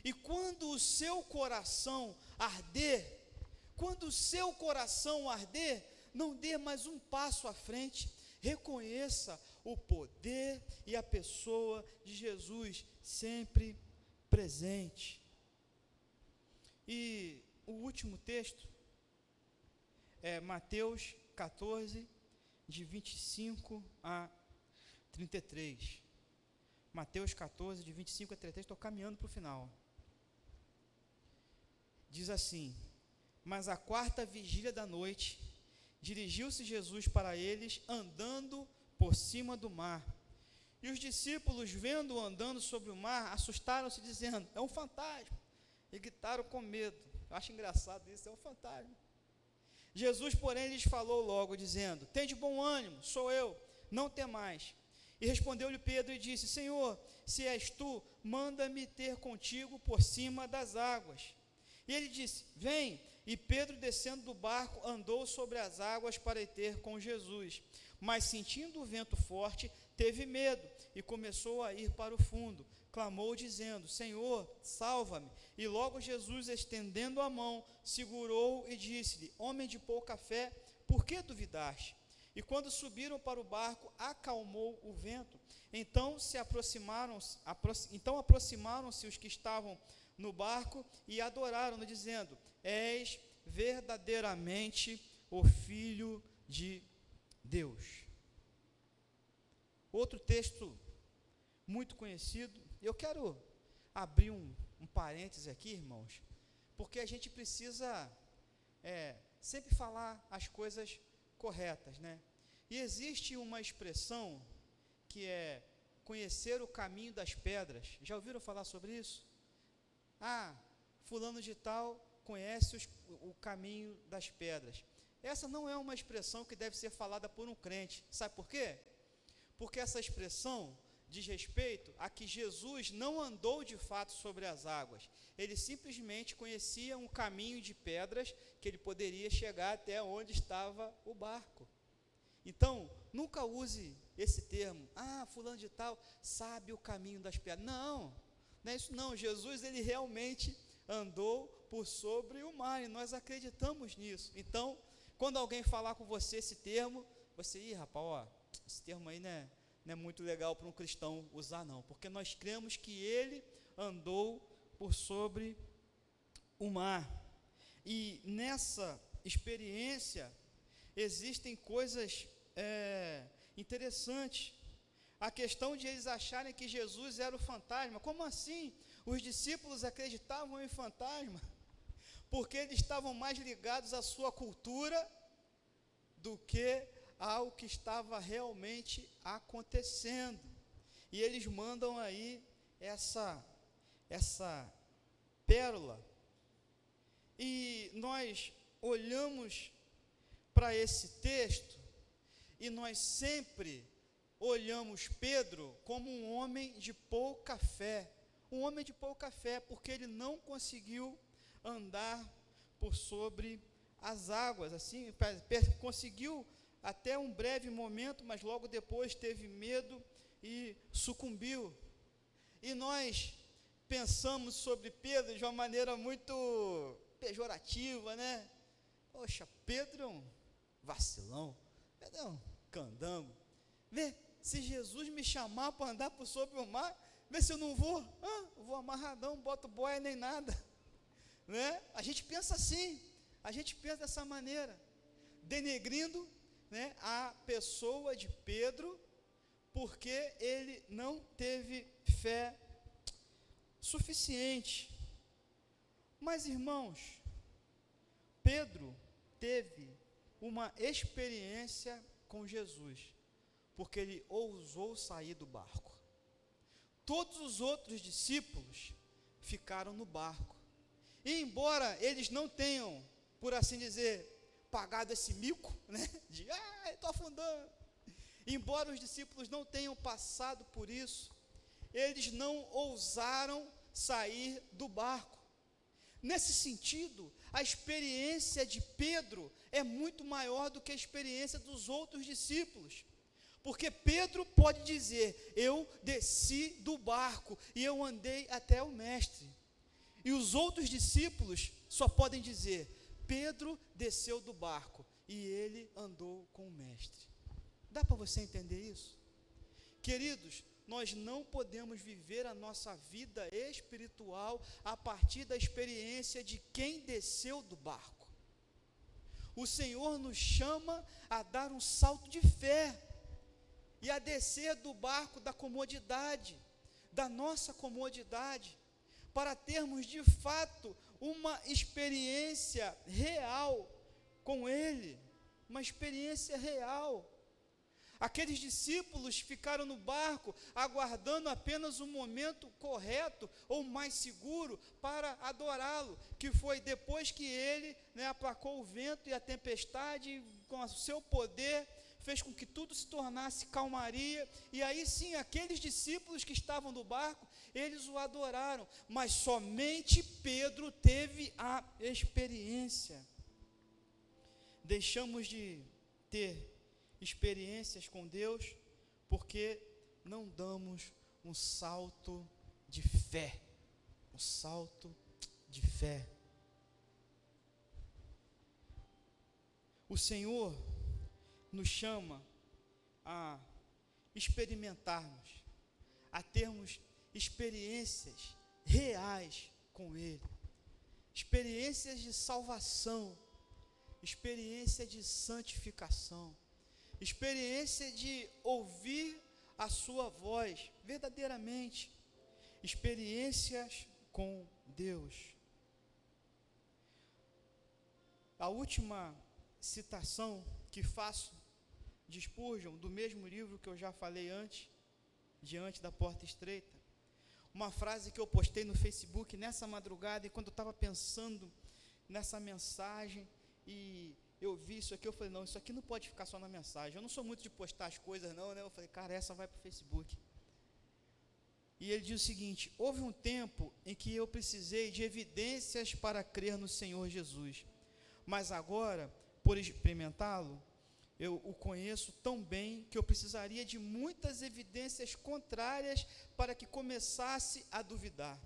E quando o seu coração arder, não dê mais um passo à frente, reconheça o poder e a pessoa de Jesus sempre presente. E o último texto é Mateus 14, de 25 a 33. Mateus 14, de 25 a 33, estou caminhando para o final. Diz assim: mas à quarta vigília da noite, dirigiu-se Jesus para eles, andando por cima do mar. E os discípulos, vendo-o andando sobre o mar, assustaram-se, dizendo: é um fantasma. E gritaram com medo. Eu acho engraçado isso, é um fantasma. Jesus, porém, lhes falou logo, dizendo: tende bom ânimo, sou eu, não temais. E respondeu-lhe Pedro e disse: Senhor, se és tu, manda-me ter contigo por cima das águas. E ele disse: vem. E Pedro, descendo do barco, andou sobre as águas para ir ter com Jesus. Mas, sentindo o vento forte, teve medo e começou a ir para o fundo. Clamou, dizendo: Senhor, salva-me. E logo Jesus, estendendo a mão, segurou e disse-lhe: homem de pouca fé, por que duvidaste? E quando subiram para o barco, acalmou o vento. Então aproximaram-se os que estavam no barco e adoraram-no, dizendo: és verdadeiramente o Filho de Deus. Outro texto muito conhecido, eu quero abrir um parêntese aqui, irmãos, porque a gente precisa sempre falar as coisas corretas, né? E existe uma expressão que é conhecer o caminho das pedras. Já ouviram falar sobre isso? Ah, fulano de tal conhece o caminho das pedras. Essa não é uma expressão que deve ser falada por um crente. Sabe por quê? Porque essa expressão diz respeito a que Jesus não andou de fato sobre as águas. Ele simplesmente conhecia um caminho de pedras que ele poderia chegar até onde estava o barco. Então, nunca use esse termo: ah, fulano de tal sabe o caminho das pedras. Não é isso não. Jesus, ele realmente andou por sobre o mar, e nós acreditamos nisso. Então, quando alguém falar com você esse termo, você, rapaz, esse termo aí não é muito legal para um cristão usar não, porque nós cremos que ele andou por sobre o mar. E nessa experiência existem coisas interessantes. A questão de eles acharem que Jesus era o fantasma. Como assim? Os discípulos acreditavam em fantasma porque eles estavam mais ligados à sua cultura do que ao que estava realmente acontecendo. e eles mandam aí essa pérola, e nós olhamos para esse texto, e nós sempre olhamos Pedro como um homem de pouca fé, porque ele não conseguiu andar por sobre as águas, assim, conseguiu até um breve momento, mas logo depois teve medo e sucumbiu. E nós pensamos sobre Pedro de uma maneira muito pejorativa, né? Poxa, Pedro é um vacilão, Pedro é um candango. Vê, se Jesus me chamar para andar por sobre o mar, vê se eu não vou, vou amarradão, não boto boia nem nada, né? A gente pensa assim, a gente pensa dessa maneira, denegrindo, né, a pessoa de Pedro, porque ele não teve fé suficiente. Mas, irmãos, Pedro teve uma experiência com Jesus, porque ele ousou sair do barco. Todos os outros discípulos ficaram no barco, e embora eles não tenham, por assim dizer, pagado esse mico, né, de, estou afundando, embora os discípulos não tenham passado por isso, eles não ousaram sair do barco. Nesse sentido, a experiência de Pedro é muito maior do que a experiência dos outros discípulos, porque Pedro pode dizer, eu desci do barco e eu andei até o mestre, e os outros discípulos só podem dizer, Pedro desceu do barco e ele andou com o mestre. Dá para você entender isso? Queridos, nós não podemos viver a nossa vida espiritual a partir da experiência de quem desceu do barco. O Senhor nos chama a dar um salto de fé e a descer do barco da comodidade, da nossa comodidade, para termos de fato uma experiência real com Ele, uma experiência real. Aqueles discípulos ficaram no barco, aguardando apenas o momento correto, ou mais seguro, para adorá-lo, que foi depois que ele, né, aplacou o vento e a tempestade, com o seu poder, fez com que tudo se tornasse calmaria, e aí sim, aqueles discípulos que estavam no barco, eles o adoraram, mas somente Pedro teve a experiência. Deixamos de ter experiências com Deus porque não damos um salto de fé, um salto de fé. O Senhor nos chama a experimentarmos, a termos experiências reais com Ele, experiências de salvação, experiência de santificação, experiência de ouvir a sua voz verdadeiramente, experiências com Deus. A última citação que faço de Spurgeon, do mesmo livro que eu já falei antes, Diante da Porta Estreita, uma frase que eu postei no Facebook nessa madrugada, e quando eu estava pensando nessa mensagem, e eu vi isso aqui, eu falei, não, isso aqui não pode ficar só na mensagem, eu não sou muito de postar as coisas não, né? Eu falei, cara, essa vai para o Facebook. E ele diz o seguinte, houve um tempo em que eu precisei de evidências para crer no Senhor Jesus, mas agora, por experimentá-lo, eu o conheço tão bem que eu precisaria de muitas evidências contrárias para que começasse a duvidar.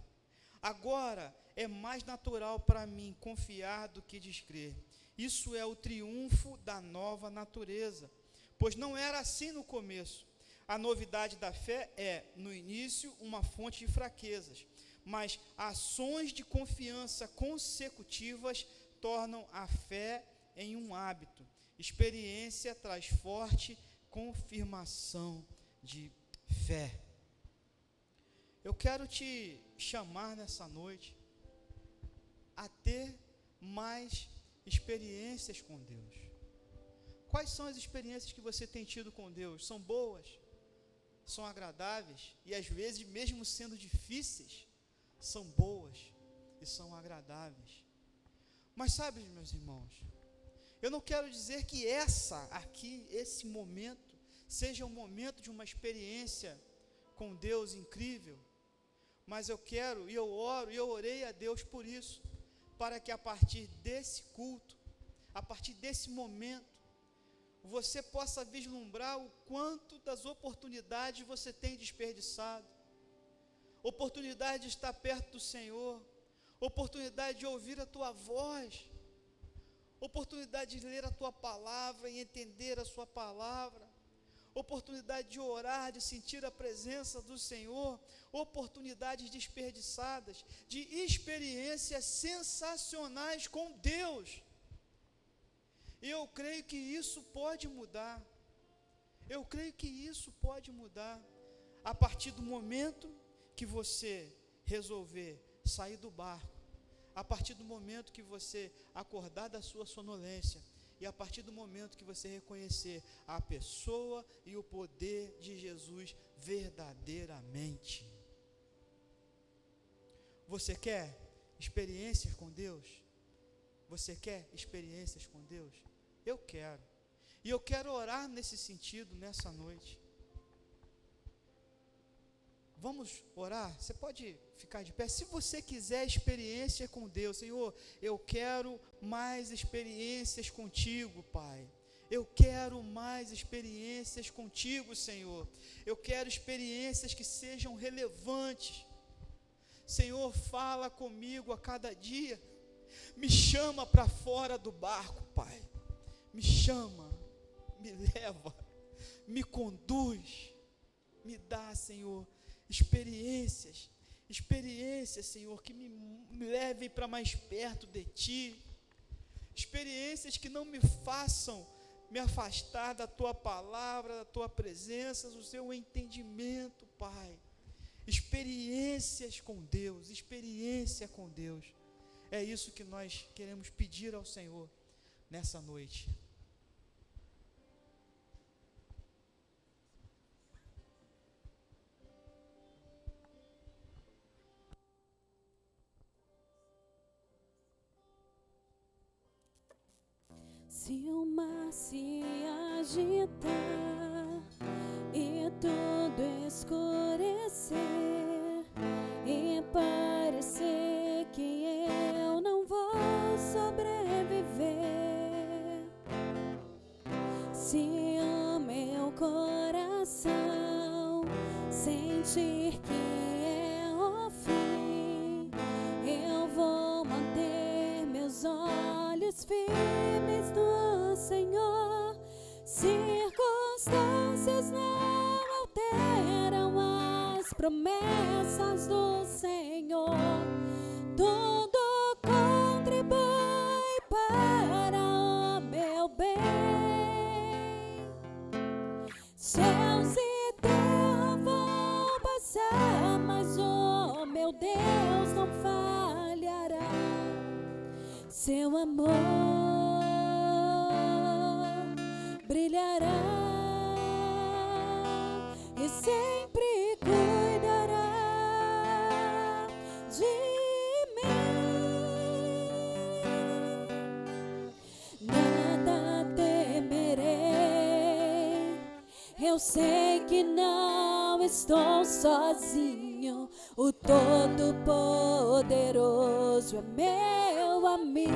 Agora é mais natural para mim confiar do que descrer. Isso é o triunfo da nova natureza, pois não era assim no começo. A novidade da fé é, no início, uma fonte de fraquezas, mas ações de confiança consecutivas tornam a fé em um hábito. Experiência traz forte confirmação de fé. Eu quero te chamar nessa noite a ter mais experiências com Deus. Quais são as experiências que você tem tido com Deus? São boas? são agradáveis, e às vezes, mesmo sendo difíceis, são boas e são agradáveis. Mas sabe, meus irmãos, eu não quero dizer que esse momento, seja um momento de uma experiência com Deus incrível, mas eu quero, e eu oro, e eu orei a Deus por isso, para que a partir desse culto, a partir desse momento, você possa vislumbrar o quanto das oportunidades você tem desperdiçado, oportunidade de estar perto do Senhor, oportunidade de ouvir a tua voz, oportunidade de ler a tua palavra e entender a sua palavra, oportunidade de orar, de sentir a presença do Senhor, oportunidades desperdiçadas, de experiências sensacionais com Deus. E eu creio que isso pode mudar. Eu creio que isso pode mudar a partir do momento que você resolver sair do barco, a partir do momento que você acordar da sua sonolência, e a partir do momento que você reconhecer a pessoa e o poder de Jesus verdadeiramente. Você quer experiências com Deus? Você quer experiências com Deus? Eu quero. E eu quero orar nesse sentido nessa noite. Vamos orar? Você pode ficar de pé. Se você quiser experiência com Deus, Senhor, eu quero mais experiências contigo, Pai. Eu quero mais experiências contigo, Senhor. Eu quero experiências que sejam relevantes. Senhor, fala comigo a cada dia. Me chama para fora do barco, Pai. Me chama, me leva, me conduz. Me dá, Senhor, experiências, Senhor, que me levem para mais perto de Ti, experiências que não me façam me afastar da Tua palavra, da Tua presença, do Seu entendimento, Pai, experiências com Deus, experiência com Deus, é isso que nós queremos pedir ao Senhor nessa noite. Se o mar se agitar e tudo escurecer e parecer que eu não vou sobreviver, se o meu coração sentir que é o fim, eu vou manter meus olhos firmes no Senhor. Circunstâncias não alteram as promessas do Senhor. Tudo contribui para o meu bem. Céus e terra vão passar, mas o meu Deus não falhará. Seu amor brilhará e sempre cuidará de mim. Nada temerei, eu sei que não estou sozinho. O Todo-Poderoso é meu amigo.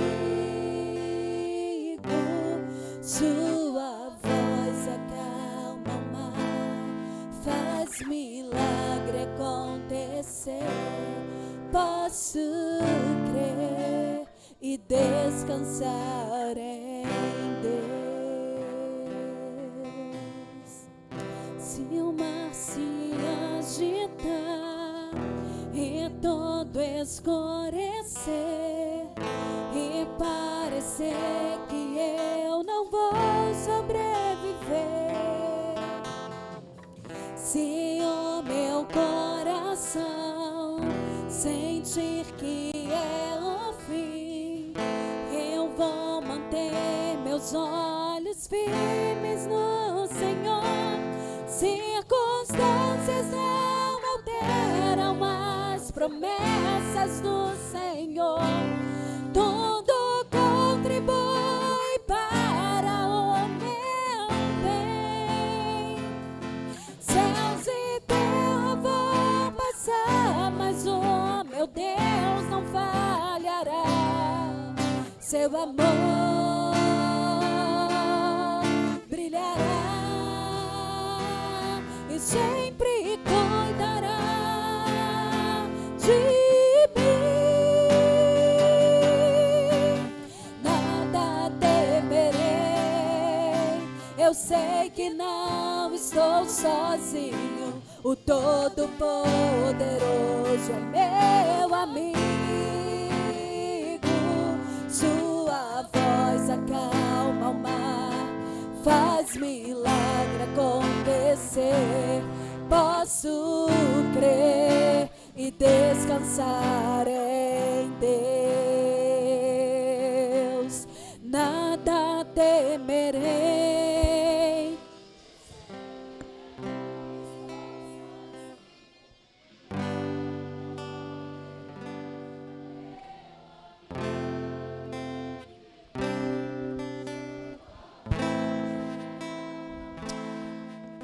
Sua voz acalma o mar, faz milagre acontecer. Posso crer e descansar em Deus. Se o mar se agitar e todo escurecer e parecer que eu não vou sobreviver, se o meu coração sentir que é o fim, eu vou manter meus olhos firmes no Senhor. Circunstâncias vezes não alteram as promessas do Senhor. Tudo contribui para o meu bem. Céus e terra vão passar, mas o meu Deus não falhará. Seu amor brilhará e sempre cuidará de mim. Nada temerei, eu sei que não estou sozinho. O Todo-Poderoso é meu amigo. Sua voz acalma o mar, faz milagre acontecer. Posso crer e descansar em Deus. Nada temerei.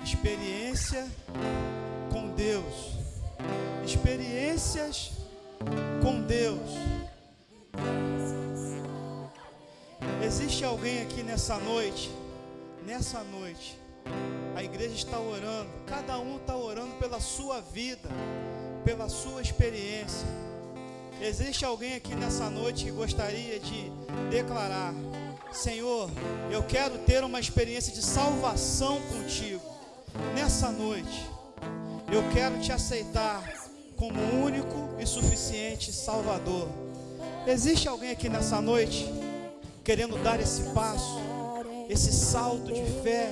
Experiência com Deus. Experiências com Deus. Existe alguém aqui nessa noite? Nessa noite, a igreja está orando. Cada um está orando pela sua vida, pela sua experiência. Existe alguém aqui nessa noite que gostaria de declarar: Senhor, eu quero ter uma experiência de salvação contigo. Nessa noite, eu quero te aceitar como único e suficiente Salvador. Existe alguém aqui nessa noite querendo dar esse passo, esse salto de fé,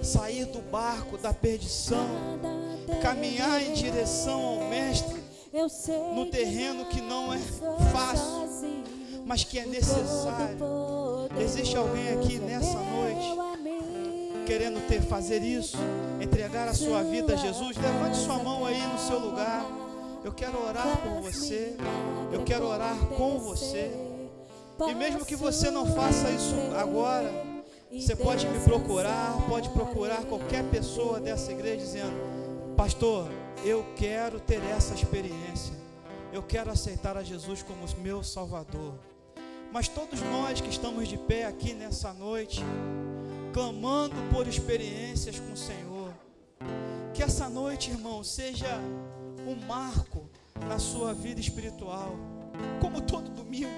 sair do barco da perdição, caminhar em direção ao Mestre, no terreno que não é fácil, mas que é necessário. Existe alguém aqui nessa noite querendo fazer isso, entregar a sua vida a Jesus? Levante sua mão aí no seu lugar. Eu quero orar por você, eu quero orar com você. E mesmo que você não faça isso agora, você pode me procurar, pode procurar qualquer pessoa dessa igreja dizendo: pastor, eu quero ter essa experiência, eu quero aceitar a Jesus como meu Salvador. Mas todos nós que estamos de pé aqui nessa noite, clamando por experiências com o Senhor, que essa noite, irmão, seja um marco na sua vida espiritual, como todo domingo,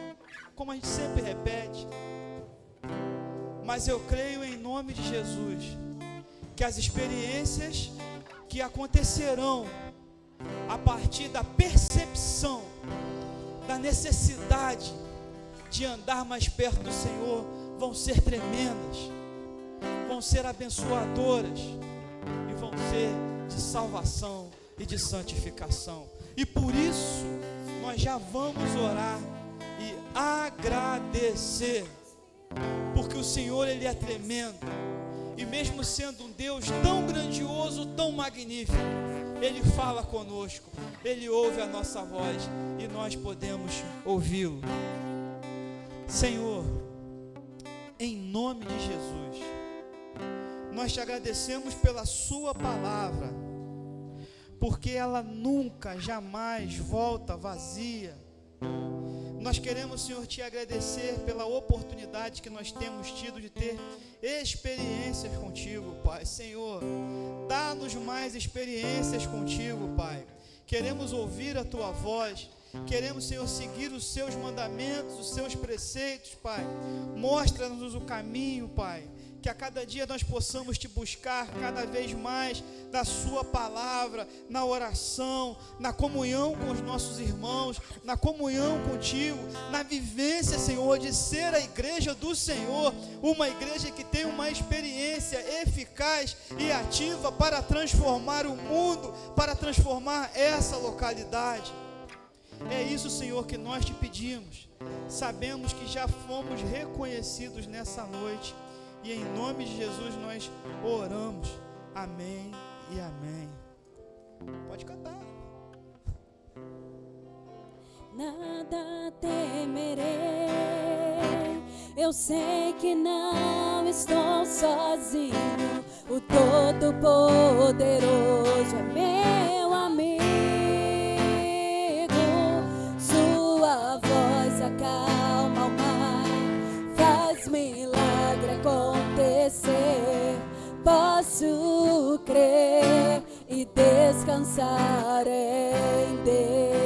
como a gente sempre repete. Mas eu creio em nome de Jesus que as experiências que acontecerão a partir da percepção da necessidade de andar mais perto do Senhor vão ser tremendas, vão ser abençoadoras e vão ser de salvação e de santificação. E por isso nós já vamos orar e agradecer, porque o Senhor, Ele é tremendo, e mesmo sendo um Deus tão grandioso, tão magnífico, Ele fala conosco, Ele ouve a nossa voz e nós podemos ouvi-lo. Senhor, em nome de Jesus, nós te agradecemos pela sua palavra, porque ela nunca, jamais volta vazia. Nós queremos, Senhor, te agradecer pela oportunidade que nós temos tido de ter experiências contigo, Pai. Senhor, dá-nos mais experiências contigo, Pai. Queremos ouvir a tua voz, queremos, Senhor, seguir os seus mandamentos, os seus preceitos, Pai. Mostra-nos o caminho, Pai, que a cada dia nós possamos te buscar cada vez mais na sua palavra, na oração, na comunhão com os nossos irmãos, na comunhão contigo, na vivência, Senhor, de ser a igreja do Senhor, uma igreja que tem uma experiência eficaz e ativa para transformar o mundo, para transformar essa localidade. É isso, Senhor, que nós te pedimos. Sabemos que já fomos reconhecidos nessa noite. E em nome de Jesus nós oramos. Amém e amém. Pode cantar. Nada temerei, eu sei que não estou sozinho. O Todo-Poderoso é meu amigo. Sua voz acalma o mar, faz milagre acontecer. Posso crer e descansar em Deus.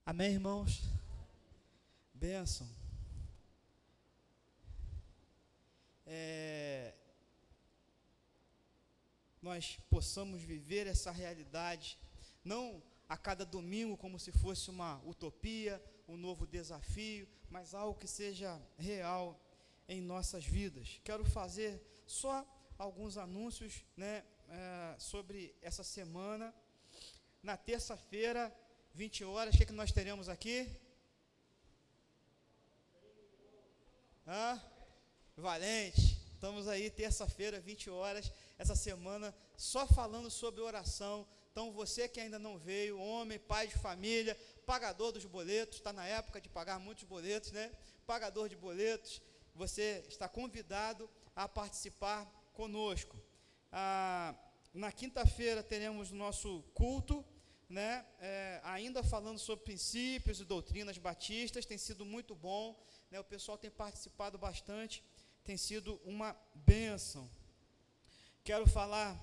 Amém, irmãos? Bênção. Nós possamos viver essa realidade, não a cada domingo como se fosse uma utopia, um novo desafio, mas algo que seja real em nossas vidas. Quero fazer só alguns anúncios, sobre essa semana. Na terça-feira, 20 horas, o que nós teremos aqui? Valente. Estamos aí, terça-feira, 20 horas, essa semana, só falando sobre oração. Então, você que ainda não veio, homem, pai de família, pagador dos boletos, está na época de pagar muitos boletos, né? Pagador de boletos, você está convidado a participar conosco. Na quinta-feira teremos o nosso culto, ainda falando sobre princípios e doutrinas batistas. Tem sido muito bom, o pessoal tem participado bastante, tem sido uma bênção. Quero falar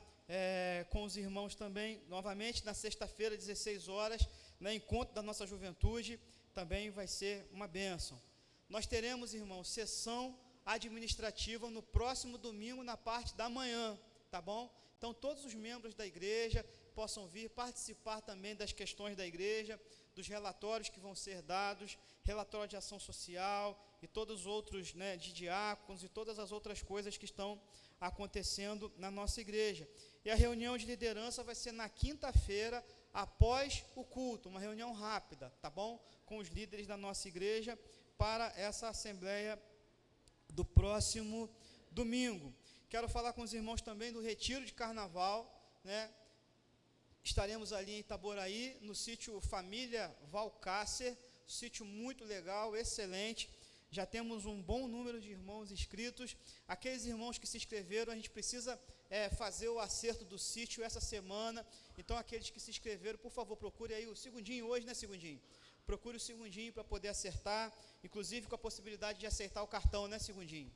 com os irmãos também, novamente, na sexta-feira, 16 horas, encontro da nossa juventude, também vai ser uma bênção. Nós teremos, irmãos, sessão administrativa no próximo domingo, na parte da manhã, tá bom? Então, todos os membros da igreja possam vir participar também das questões da igreja, dos relatórios que vão ser dados, relatório de ação social e todos os outros, de diáconos e todas as outras coisas que estão acontecendo na nossa igreja. E a reunião de liderança vai ser na quinta-feira, após o culto, uma reunião rápida, tá bom? Com os líderes da nossa igreja para essa assembleia do próximo domingo. Quero falar com os irmãos também do retiro de carnaval, Estaremos ali em Itaboraí, no sítio Família Valcácer, sítio muito legal, excelente. Já temos um bom número de irmãos inscritos. Aqueles irmãos que se inscreveram, a gente precisa fazer o acerto do sítio essa semana. Então, aqueles que se inscreveram, por favor, procure aí o segundinho hoje, né, segundinho? Procure o segundinho para poder acertar, inclusive com a possibilidade de aceitar o cartão, né, segundinho?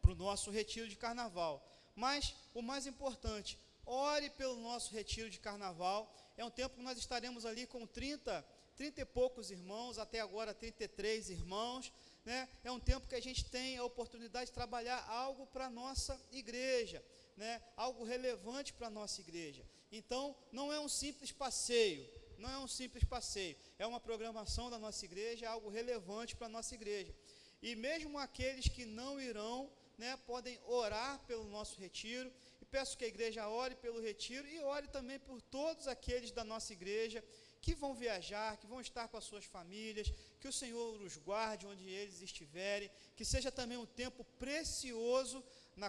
Para o nosso retiro de carnaval. Mas, o mais importante, ore pelo nosso retiro de carnaval. É um tempo que nós estaremos ali com 30 e poucos irmãos, até agora 33 irmãos, É um tempo que a gente tem a oportunidade de trabalhar algo para a nossa igreja, Algo relevante para a nossa igreja. Então, não é um simples passeio, é uma programação da nossa igreja, é algo relevante para a nossa igreja. E mesmo aqueles que não irão, podem orar pelo nosso retiro, e peço que a igreja ore pelo retiro, e ore também por todos aqueles da nossa igreja, que vão viajar, que vão estar com as suas famílias, que o Senhor os guarde onde eles estiverem, que seja também um tempo precioso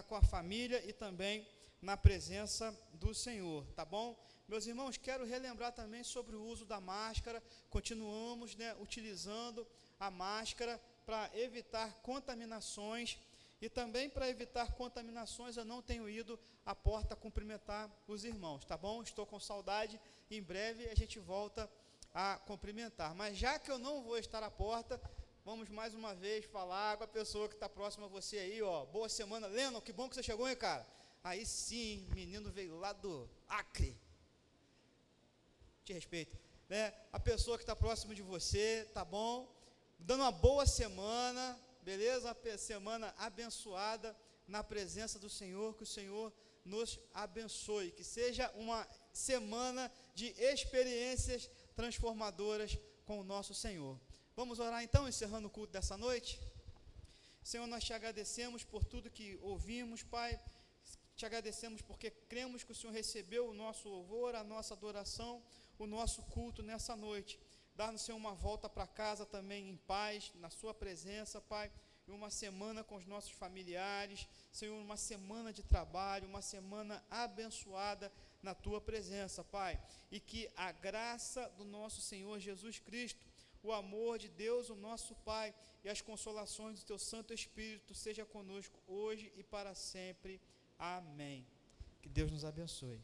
com a família, e também na presença do Senhor, tá bom? Meus irmãos, quero relembrar também sobre o uso da máscara. Continuamos, utilizando a máscara para evitar contaminações. E também para evitar contaminações, eu não tenho ido à porta cumprimentar os irmãos, tá bom? Estou com saudade, em breve a gente volta a cumprimentar. Mas já que eu não vou estar à porta, vamos mais uma vez falar com a pessoa que está próxima a você aí, ó. Boa semana, Lennon, que bom que você chegou, hein, cara? Aí sim, menino veio lá do Acre. Te respeito, A pessoa que está próxima de você, tá bom? Dando uma boa semana, beleza? Uma semana abençoada na presença do Senhor, que o Senhor nos abençoe, que seja uma semana de experiências transformadoras com o nosso Senhor. Vamos orar então, encerrando o culto dessa noite? Senhor, nós te agradecemos por tudo que ouvimos, Pai. Te agradecemos porque cremos que o Senhor recebeu o nosso louvor, a nossa adoração, o nosso culto nessa noite. Dá-nos, Senhor, uma volta para casa também em paz, na sua presença, Pai. E uma semana com os nossos familiares, Senhor, uma semana de trabalho, uma semana abençoada na tua presença, Pai. E que a graça do nosso Senhor Jesus Cristo, o amor de Deus, o nosso Pai, e as consolações do teu Santo Espírito seja conosco hoje e para sempre. Amém. Que Deus nos abençoe.